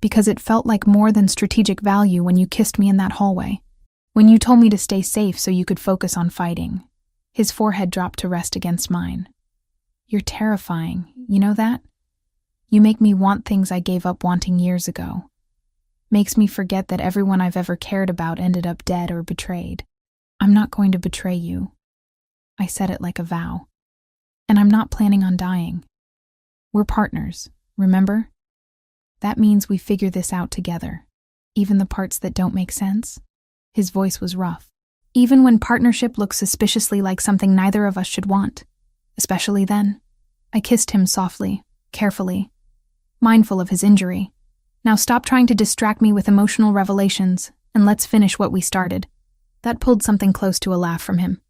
because it felt like more than strategic value when you kissed me in that hallway, when you told me to stay safe so you could focus on fighting. His forehead dropped to rest against mine. "You're terrifying, you know that? You make me want things I gave up wanting years ago. Makes me forget that everyone I've ever cared about ended up dead or betrayed. I'm not going to betray you." I said it like a vow. "And I'm not planning on dying. We're partners, remember? That means we figure this out together, even the parts that don't make sense." His voice was rough. "Even when partnership looks suspiciously like something neither of us should want. Especially then." I kissed him softly, carefully, mindful of his injury. "Now stop trying to distract me with emotional revelations, and let's finish what we started." That pulled something close to a laugh from him.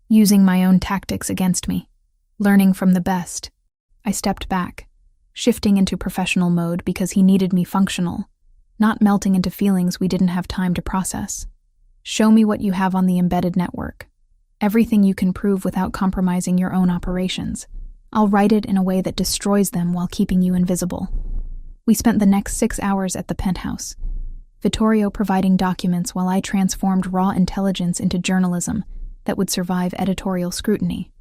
Using my own tactics against me. Learning from the best. I stepped back, shifting into professional mode because he needed me functional, not melting into feelings we didn't have time to process. Show me what you have on the embedded network. Everything you can prove without compromising your own operations. I'll write it in a way that destroys them while keeping you invisible. We spent the next 6 hours at the penthouse, Vittorio providing documents while I transformed raw intelligence into journalism that would survive editorial scrutiny.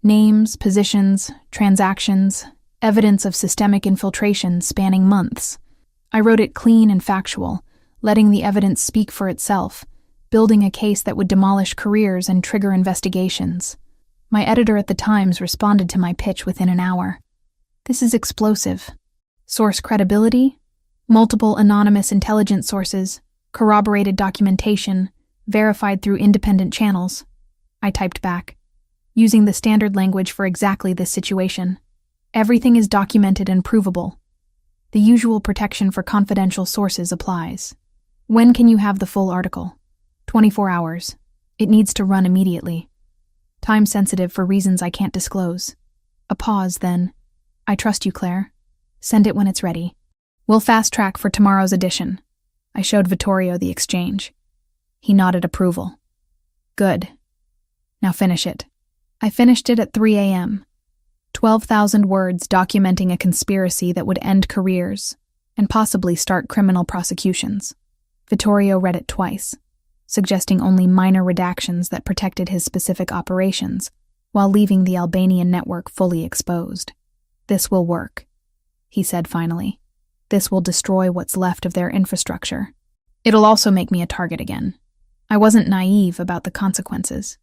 Names, positions, transactions, evidence of systemic infiltration spanning months. I wrote it clean and factual, letting the evidence speak for itself, building a case that would demolish careers and trigger investigations. My editor at the Times responded to my pitch within an hour. This is explosive. Source credibility? Multiple anonymous intelligence sources, corroborated documentation, verified through independent channels. I typed back, using the standard language for exactly this situation. Everything is documented and provable. The usual protection for confidential sources applies. When can you have the full article? 24 hours. It needs to run immediately. Time sensitive for reasons I can't disclose. A pause, then. I trust you, Claire. Send it when it's ready. We'll fast track for tomorrow's edition. I showed Vittorio the exchange. He nodded approval. Good. Now finish it. I finished it at 3 a.m. 12,000 words documenting a conspiracy that would end careers and possibly start criminal prosecutions. Vittorio read it twice, suggesting only minor redactions that protected his specific operations, while leaving the Albanian network fully exposed. This will work, he said finally. This will destroy what's left of their infrastructure. It'll also make me a target again. I wasn't naive about the consequences.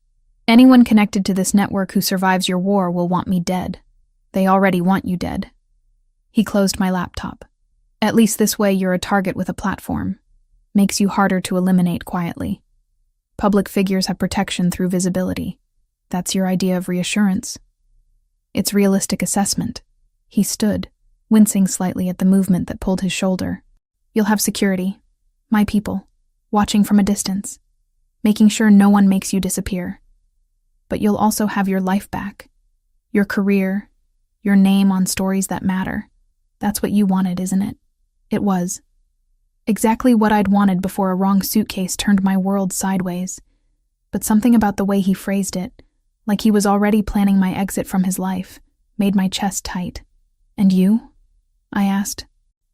Anyone connected to this network who survives your war will want me dead. They already want you dead. He closed my laptop. At least this way you're a target with a platform. Makes you harder to eliminate quietly. Public figures have protection through visibility. That's your idea of reassurance. It's realistic assessment. He stood, wincing slightly at the movement that pulled his shoulder. You'll have security. My people. Watching from a distance. Making sure no one makes you disappear. But you'll also have your life back. Your career. Your name on stories that matter. That's what you wanted, isn't it? It was. Exactly what I'd wanted before a wrong suitcase turned my world sideways. But something about the way he phrased it, like he was already planning my exit from his life, made my chest tight. And you? I asked.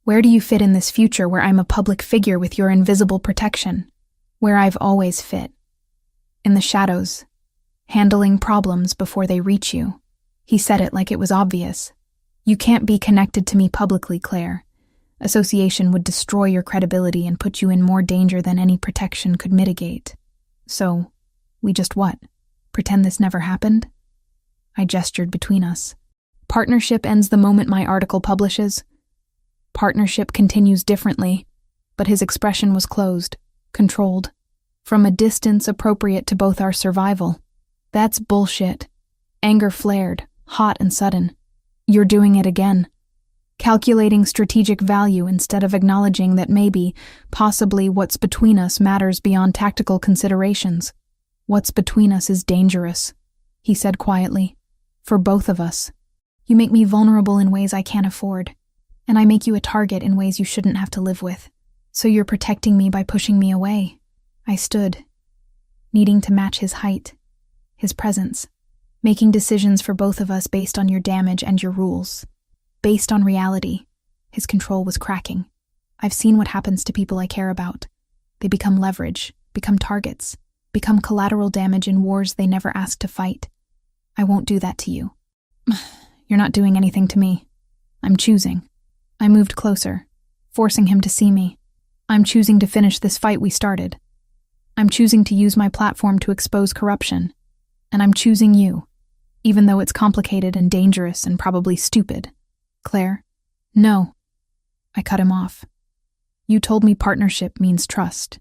Where do you fit in this future where I'm a public figure with your invisible protection? Where I've always fit. In the shadows. Handling problems before they reach you. He said it like it was obvious. You can't be connected to me publicly, Claire. Association would destroy your credibility and put you in more danger than any protection could mitigate. So, we just what? Pretend this never happened? I gestured between us. Partnership ends the moment my article publishes. Partnership continues differently, but his expression was closed, controlled, from a distance appropriate to both our survival. That's bullshit. Anger flared, hot and sudden. You're doing it again. Calculating strategic value instead of acknowledging that maybe, possibly what's between us matters beyond tactical considerations. What's between us is dangerous, he said quietly. For both of us. You make me vulnerable in ways I can't afford, and I make you a target in ways you shouldn't have to live with. So you're protecting me by pushing me away. I stood, needing to match his height, his presence, making decisions for both of us based on your damage and your rules. Based on reality, his control was cracking. I've seen what happens to people I care about. They become leverage, become targets, become collateral damage in wars they never asked to fight. I won't do that to you. You're not doing anything to me. I'm choosing. I moved closer, forcing him to see me. I'm choosing to finish this fight we started. I'm choosing to use my platform to expose corruption. And I'm choosing you, even though it's complicated and dangerous and probably stupid. Claire? No. I cut him off. You told me partnership means trust.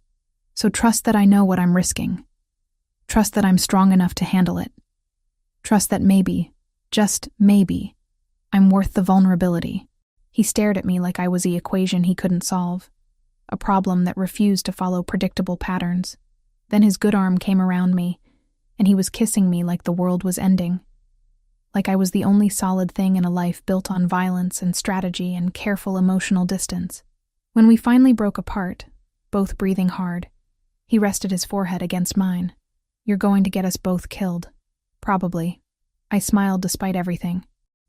So trust that I know what I'm risking. Trust that I'm strong enough to handle it. Trust that maybe, just maybe, I'm worth the vulnerability. He stared at me like I was the equation he couldn't solve, a problem that refused to follow predictable patterns. Then his good arm came around me, and he was kissing me like the world was ending. like I was the only solid thing in a life built on violence and strategy and careful emotional distance. When we finally broke apart, both breathing hard, he rested his forehead against mine. "You're going to get us both killed." "Probably." I smiled despite everything.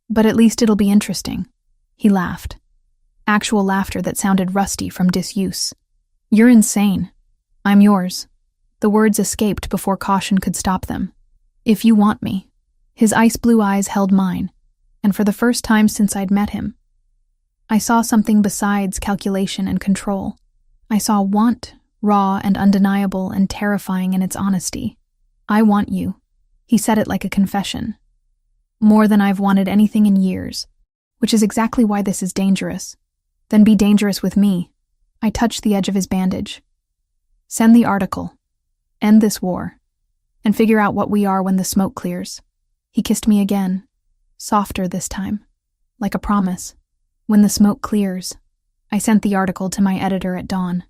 "But at least it'll be interesting." He laughed. Actual laughter that sounded rusty from disuse. "You're insane." "I'm yours." The words escaped before caution could stop them. "If you want me." His ice-blue eyes held mine, and for the first time since I'd met him, I saw something besides calculation and control. I saw want, raw and undeniable and terrifying in its honesty. "I want you." He said it like a confession. "More than I've wanted anything in years, which is exactly why this is dangerous. Then be dangerous with me." I touched the edge of his bandage. "Send the article. End this war. And figure out what we are when the smoke clears." He kissed me again, softer this time, like a promise. "When the smoke clears." I sent the article to my editor at dawn.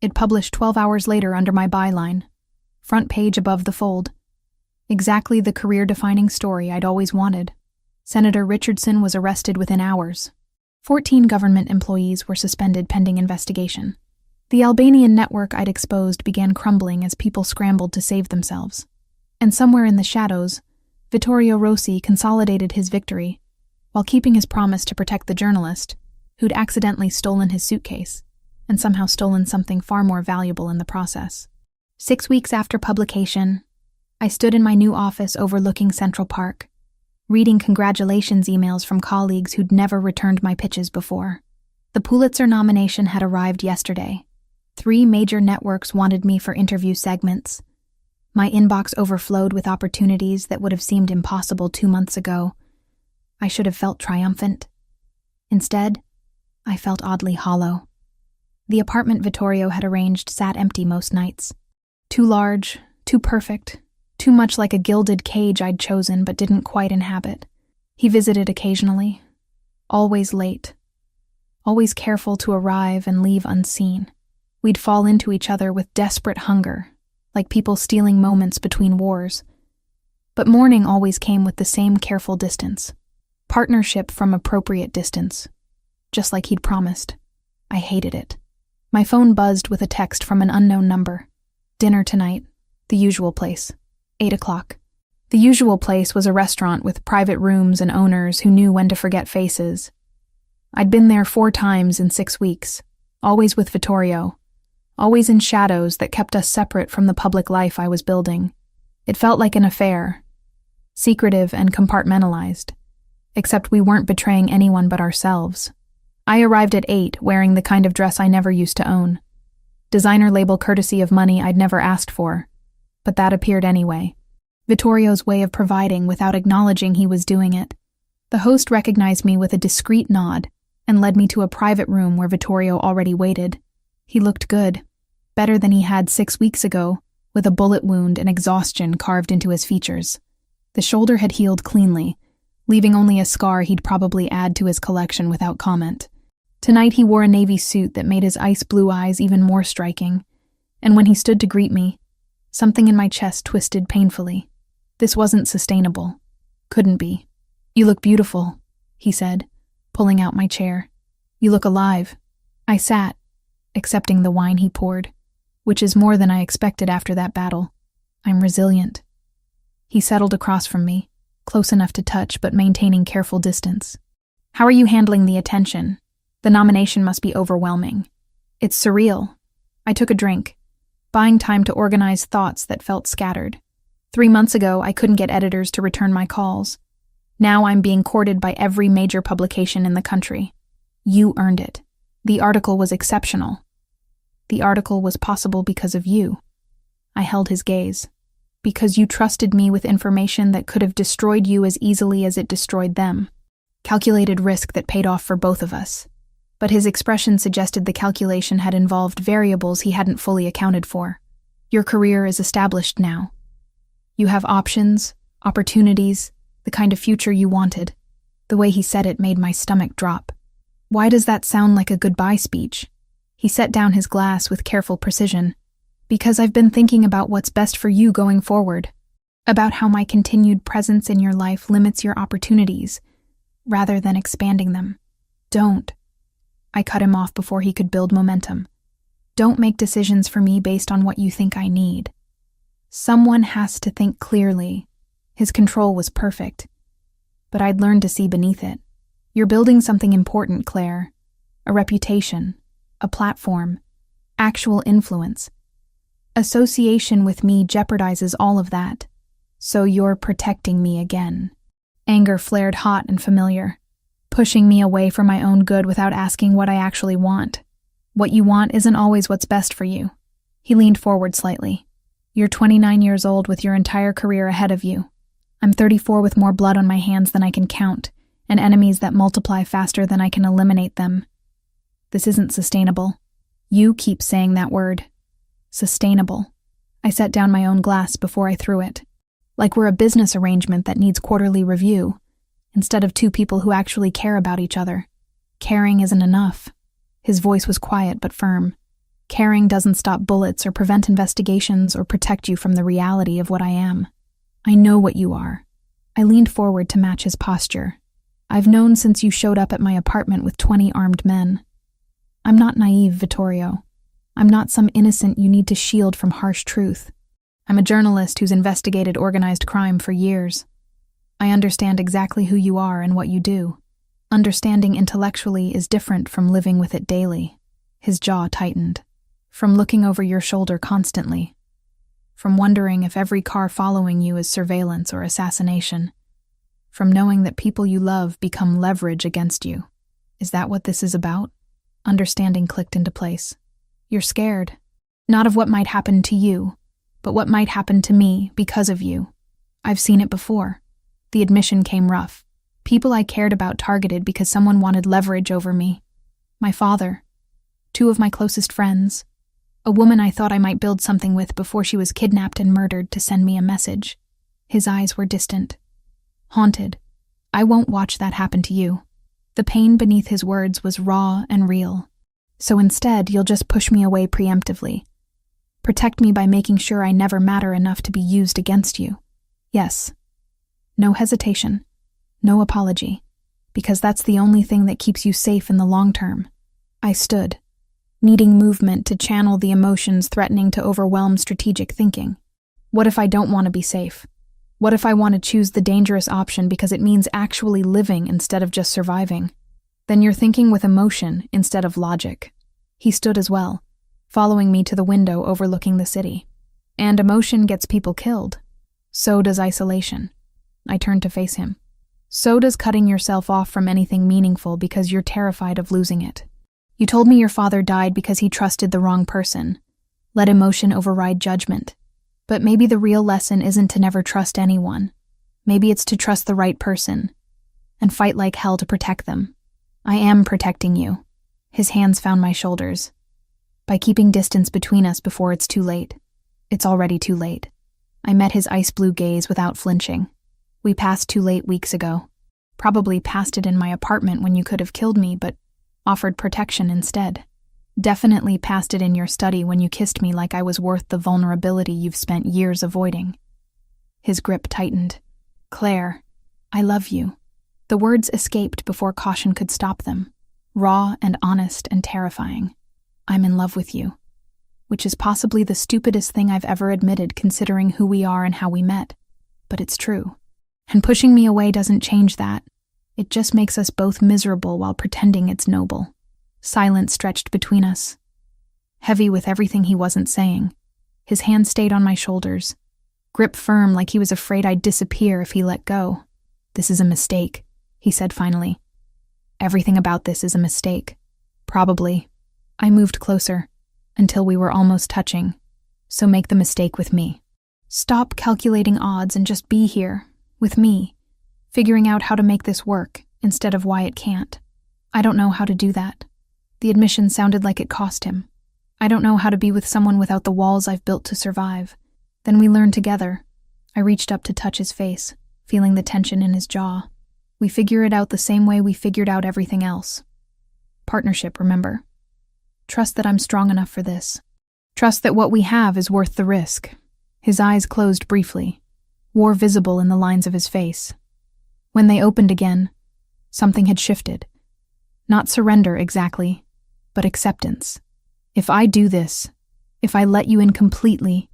It published 12 hours later under my byline, front page above the fold. Exactly the career-defining story I'd always wanted. Senator Richardson was arrested within hours. 14 government employees were suspended pending investigation. The Albanian network I'd exposed began crumbling as people scrambled to save themselves. And somewhere in the shadows, Vittorio Rossi consolidated his victory, while keeping his promise to protect the journalist, who'd accidentally stolen his suitcase, and somehow stolen something far more valuable in the process. 6 weeks after publication, I stood in my new office overlooking Central Park, reading congratulations emails from colleagues who'd never returned my pitches before. The Pulitzer nomination had arrived yesterday. 3 major networks wanted me for interview segments. My inbox overflowed with opportunities that would have seemed impossible 2 months ago. I should have felt triumphant. Instead, I felt oddly hollow. The apartment Vittorio had arranged sat empty most nights. Too large, too perfect, too much like a gilded cage I'd chosen but didn't quite inhabit. He visited occasionally, always late, always careful to arrive and leave unseen. We'd fall into each other with desperate hunger, like people stealing moments between wars. But morning always came with the same careful distance. Partnership from appropriate distance, just like he'd promised. I hated it. My phone buzzed with a text from an unknown number. "Dinner tonight. The usual place. 8 o'clock. The usual place was a restaurant with private rooms and owners who knew when to forget faces. I'd been there 4 times in 6 weeks, always with Vittorio, always in shadows that kept us separate from the public life I was building. It felt like an affair, secretive and compartmentalized, except we weren't betraying anyone but ourselves. I arrived at 8, wearing the kind of dress I never used to own. Designer label courtesy of money I'd never asked for, but that appeared anyway. Vittorio's way of providing without acknowledging he was doing it. The host recognized me with a discreet nod and led me to a private room where Vittorio already waited. He looked good, better than he had 6 weeks ago, with a bullet wound and exhaustion carved into his features. The shoulder had healed cleanly, leaving only a scar he'd probably add to his collection without comment. Tonight he wore a navy suit that made his ice-blue eyes even more striking, and when he stood to greet me, something in my chest twisted painfully. This wasn't sustainable. Couldn't be. "You look beautiful," he said, pulling out my chair. "You look alive." I sat, accepting the wine he poured, which is more than I expected after that battle. "I'm resilient." He settled across from me, close enough to touch but maintaining careful distance. "How are you handling the attention? The nomination must be overwhelming." "It's surreal." I took a drink, buying time to organize thoughts that felt scattered. 3 months ago, I couldn't get editors to return my calls. Now I'm being courted by every major publication in the country. You earned it. The article was exceptional. The article was possible because of you. I held his gaze. Because you trusted me with information that could have destroyed you as easily as it destroyed them. Calculated risk that paid off for both of us. But his expression suggested the calculation had involved variables he hadn't fully accounted for. Your career is established now. You have options, opportunities, the kind of future you wanted. The way he said it made my stomach drop. Why does that sound like a goodbye speech? He set down his glass with careful precision. Because I've been thinking about what's best for you going forward. about how my continued presence in your life limits your opportunities rather than expanding them. Don't. I cut him off before he could build momentum. Don't make decisions for me based on what you think I need. Someone has to think clearly. His control was perfect, but I'd learned to see beneath it. You're building something important, Claire. A reputation, a platform, actual influence. Association with me jeopardizes all of that. So you're protecting me again. Anger flared hot and familiar, pushing me away from my own good without asking what I actually want. What you want isn't always what's best for you. He leaned forward slightly. You're 29 years old with your entire career ahead of you. I'm 34 with more blood on my hands than I can count, and enemies that multiply faster than I can eliminate them. This isn't sustainable. You keep saying that word. Sustainable. I set down my own glass before I threw it. Like we're a business arrangement that needs quarterly review, instead of two people who actually care about each other. Caring isn't enough. His voice was quiet but firm. Caring doesn't stop bullets or prevent investigations or protect you from the reality of what I am. I know what you are. I leaned forward to match his posture. I've known since you showed up at my apartment with 20 armed men. I'm not naive, Vittorio. I'm not some innocent you need to shield from harsh truth. I'm a journalist who's investigated organized crime for years. I understand exactly who you are and what you do. Understanding intellectually is different from living with it daily. His jaw tightened. From looking over your shoulder constantly. From wondering if every car following you is surveillance or assassination. From knowing that people you love become leverage against you. Is that what this is about? Understanding clicked into place. You're scared. Not of what might happen to you, but what might happen to me because of you. I've seen it before. The admission came rough. People I cared about targeted because someone wanted leverage over me. My father. 2 of my closest friends. A woman I thought I might build something with before she was kidnapped and murdered to send me a message. His eyes were distant. Haunted. I won't watch that happen to you. The pain beneath his words was raw and real. So instead, you'll just push me away preemptively. Protect me by making sure I never matter enough to be used against you. Yes. No hesitation. No apology. Because that's the only thing that keeps you safe in the long term. I stood, needing movement to channel the emotions threatening to overwhelm strategic thinking. What if I don't want to be safe? What if I want to choose the dangerous option because it means actually living instead of just surviving? Then you're thinking with emotion instead of logic. He stood as well, following me to the window overlooking the city. And emotion gets people killed. So does isolation. I turned to face him. So does cutting yourself off from anything meaningful because you're terrified of losing it. You told me your father died because he trusted the wrong person. Let emotion override judgment. But maybe the real lesson isn't to never trust anyone. Maybe it's to trust the right person and fight like hell to protect them. I am protecting you. His hands found my shoulders. By keeping distance between us before it's too late. It's already too late. I met his ice blue gaze without flinching. We passed too late weeks ago. Probably passed it in my apartment when you could have killed me, but offered protection instead. Definitely passed it in your study when you kissed me like I was worth the vulnerability you've spent years avoiding. His grip tightened. Claire, I love you. The words escaped before caution could stop them. Raw and honest and terrifying. I'm in love with you. Which is possibly the stupidest thing I've ever admitted considering who we are and how we met. But it's true. And pushing me away doesn't change that. It just makes us both miserable while pretending it's noble. Silence stretched between us. Heavy with everything he wasn't saying. His hand stayed on my shoulders. Grip firm like he was afraid I'd disappear if he let go. This is a mistake, he said finally. Everything about this is a mistake. Probably. I moved closer, until we were almost touching. So make the mistake with me. Stop calculating odds and just be here, with me, figuring out how to make this work instead of why it can't. I don't know how to do that. The admission sounded like it cost him. I don't know how to be with someone without the walls I've built to survive. Then we learned together. I reached up to touch his face, feeling the tension in his jaw. We figure it out the same way we figured out everything else. Partnership, remember? Trust that I'm strong enough for this. Trust that what we have is worth the risk. His eyes closed briefly. war visible in the lines of his face. When they opened again, something had shifted. Not surrender exactly, but acceptance. If I do this, if I let you in completely,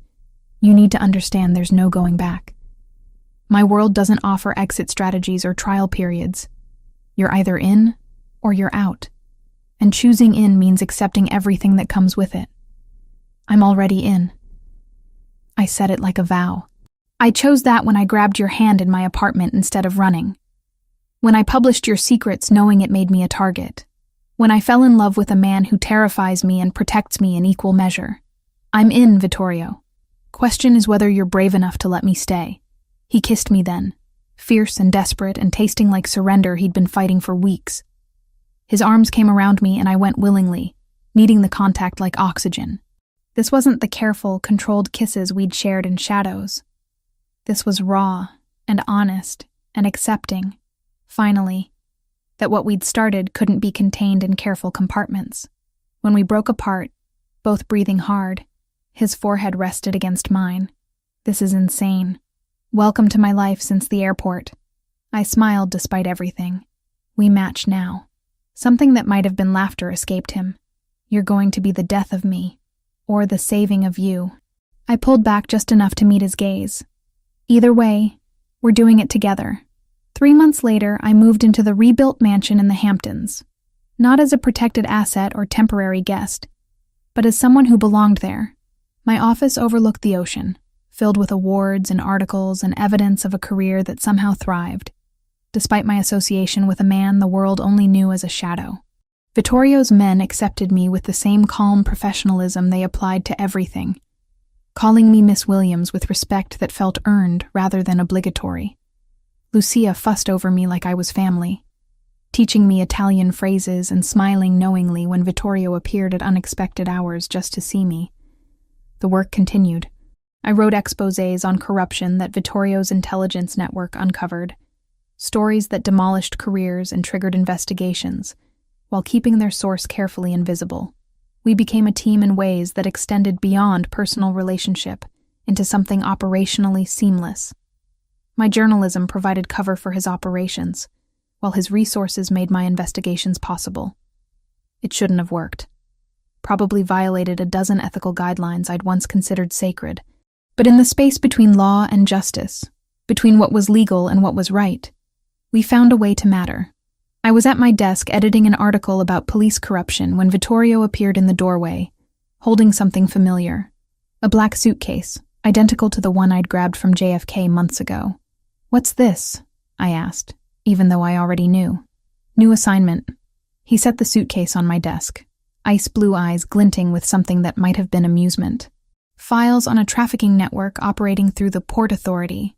you need to understand there's no going back. My world doesn't offer exit strategies or trial periods. You're either in or you're out. And choosing in means accepting everything that comes with it. I'm already in. I said it like a vow. I chose that when I grabbed your hand in my apartment instead of running. When I published your secrets knowing it made me a target. When I fell in love with a man who terrifies me and protects me in equal measure. I'm in, Vittorio. Question is whether you're brave enough to let me stay. He kissed me then, fierce and desperate and tasting like surrender he'd been fighting for weeks. His arms came around me and I went willingly, needing the contact like oxygen. This wasn't the careful, controlled kisses we'd shared in shadows. This was raw and honest and accepting, finally, that what we'd started couldn't be contained in careful compartments. When we broke apart, both breathing hard, his forehead rested against mine. This is insane. Welcome to my life since the airport. I smiled despite everything. We match now. Something that might have been laughter escaped him. You're going to be the death of me, or the saving of you. I pulled back just enough to meet his gaze. Either way, we're doing it together. 3 months later, I moved into the rebuilt mansion in the Hamptons. Not as a protected asset or temporary guest, but as someone who belonged there. My office overlooked the ocean, filled with awards and articles and evidence of a career that somehow thrived, despite my association with a man the world only knew as a shadow. Vittorio's men accepted me with the same calm professionalism they applied to everything, calling me Miss Williams with respect that felt earned rather than obligatory. Lucia fussed over me like I was family, teaching me Italian phrases and smiling knowingly when Vittorio appeared at unexpected hours just to see me. The work continued. I wrote exposés on corruption that Vittorio's intelligence network uncovered, stories that demolished careers and triggered investigations, while keeping their source carefully invisible. We became a team in ways that extended beyond personal relationship into something operationally seamless. My journalism provided cover for his operations, while his resources made my investigations possible. It shouldn't have worked. Probably violated a dozen ethical guidelines I'd once considered sacred. But in the space between law and justice, between what was legal and what was right, we found a way to matter. I was at my desk editing an article about police corruption when Vittorio appeared in the doorway, holding something familiar. A black suitcase, identical to the one I'd grabbed from JFK months ago. "What's this?" I asked, even though I already knew. "New assignment." He set the suitcase on my desk, ice blue eyes glinting with something that might have been amusement. Files on a trafficking network operating through the Port Authority.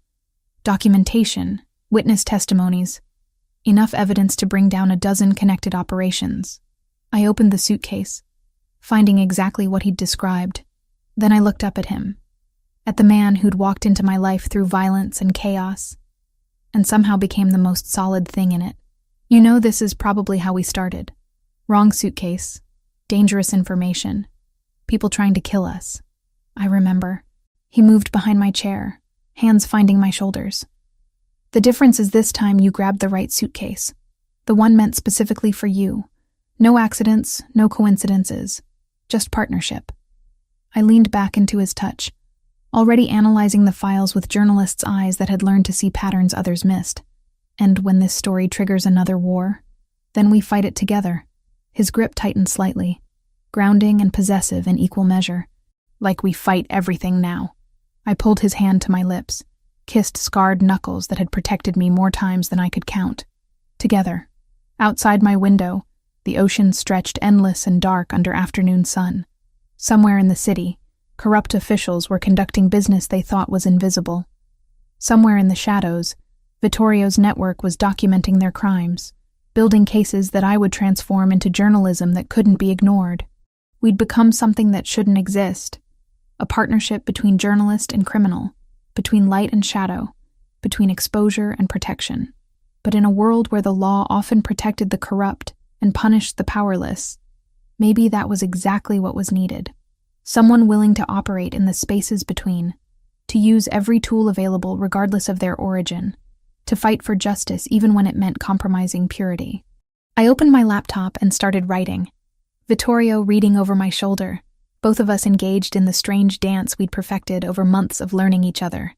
Documentation, witness testimonies. Enough evidence to bring down a dozen connected operations. I opened the suitcase, finding exactly what he'd described. Then I looked up at him, at the man who'd walked into my life through violence and chaos, and somehow became the most solid thing in it. You know, this is probably how we started. Wrong suitcase, dangerous information, people trying to kill us. I remember. He moved behind my chair, hands finding my shoulders. "The difference is this time you grabbed the right suitcase, the one meant specifically for you. No accidents, no coincidences, just partnership." I leaned back into his touch, already analyzing the files with journalists' eyes that had learned to see patterns others missed. And when this story triggers another war, then we fight it together. His grip tightened slightly, grounding and possessive in equal measure. Like we fight everything now. I pulled his hand to my lips, kissed scarred knuckles that had protected me more times than I could count. Together. Outside my window, the ocean stretched endless and dark under afternoon sun. Somewhere in the city, corrupt officials were conducting business they thought was invisible. Somewhere in the shadows, Vittorio's network was documenting their crimes, building cases that I would transform into journalism that couldn't be ignored. We'd become something that shouldn't exist. A partnership between journalist and criminal, between light and shadow, between exposure and protection. But in a world where the law often protected the corrupt and punished the powerless, maybe that was exactly what was needed. Someone willing to operate in the spaces between, to use every tool available regardless of their origin, to fight for justice even when it meant compromising purity. I opened my laptop and started writing, Vittorio reading over my shoulder, both of us engaged in the strange dance we'd perfected over months of learning each other.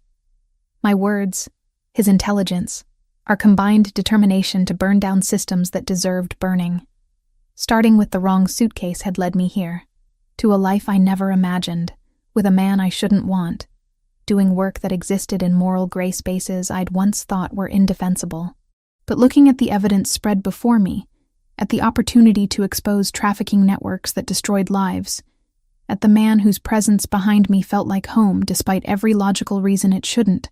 My words, his intelligence, our combined determination to burn down systems that deserved burning. Starting with the wrong suitcase had led me here, to a life I never imagined, with a man I shouldn't want, doing work that existed in moral gray spaces I'd once thought were indefensible. But looking at the evidence spread before me, at the opportunity to expose trafficking networks that destroyed lives, at the man whose presence behind me felt like home despite every logical reason it shouldn't,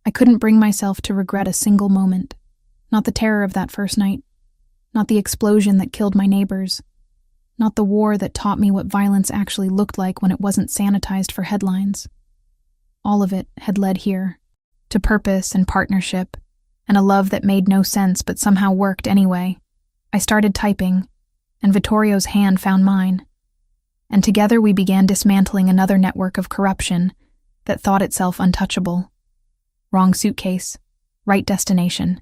I couldn't bring myself to regret a single moment. Not the terror of that first night, not the explosion that killed my neighbors, not the war that taught me what violence actually looked like when it wasn't sanitized for headlines. All of it had led here, to purpose and partnership, and a love that made no sense but somehow worked anyway. I started typing, and Vittorio's hand found mine, and together we began dismantling another network of corruption that thought itself untouchable. Wrong suitcase, right destination.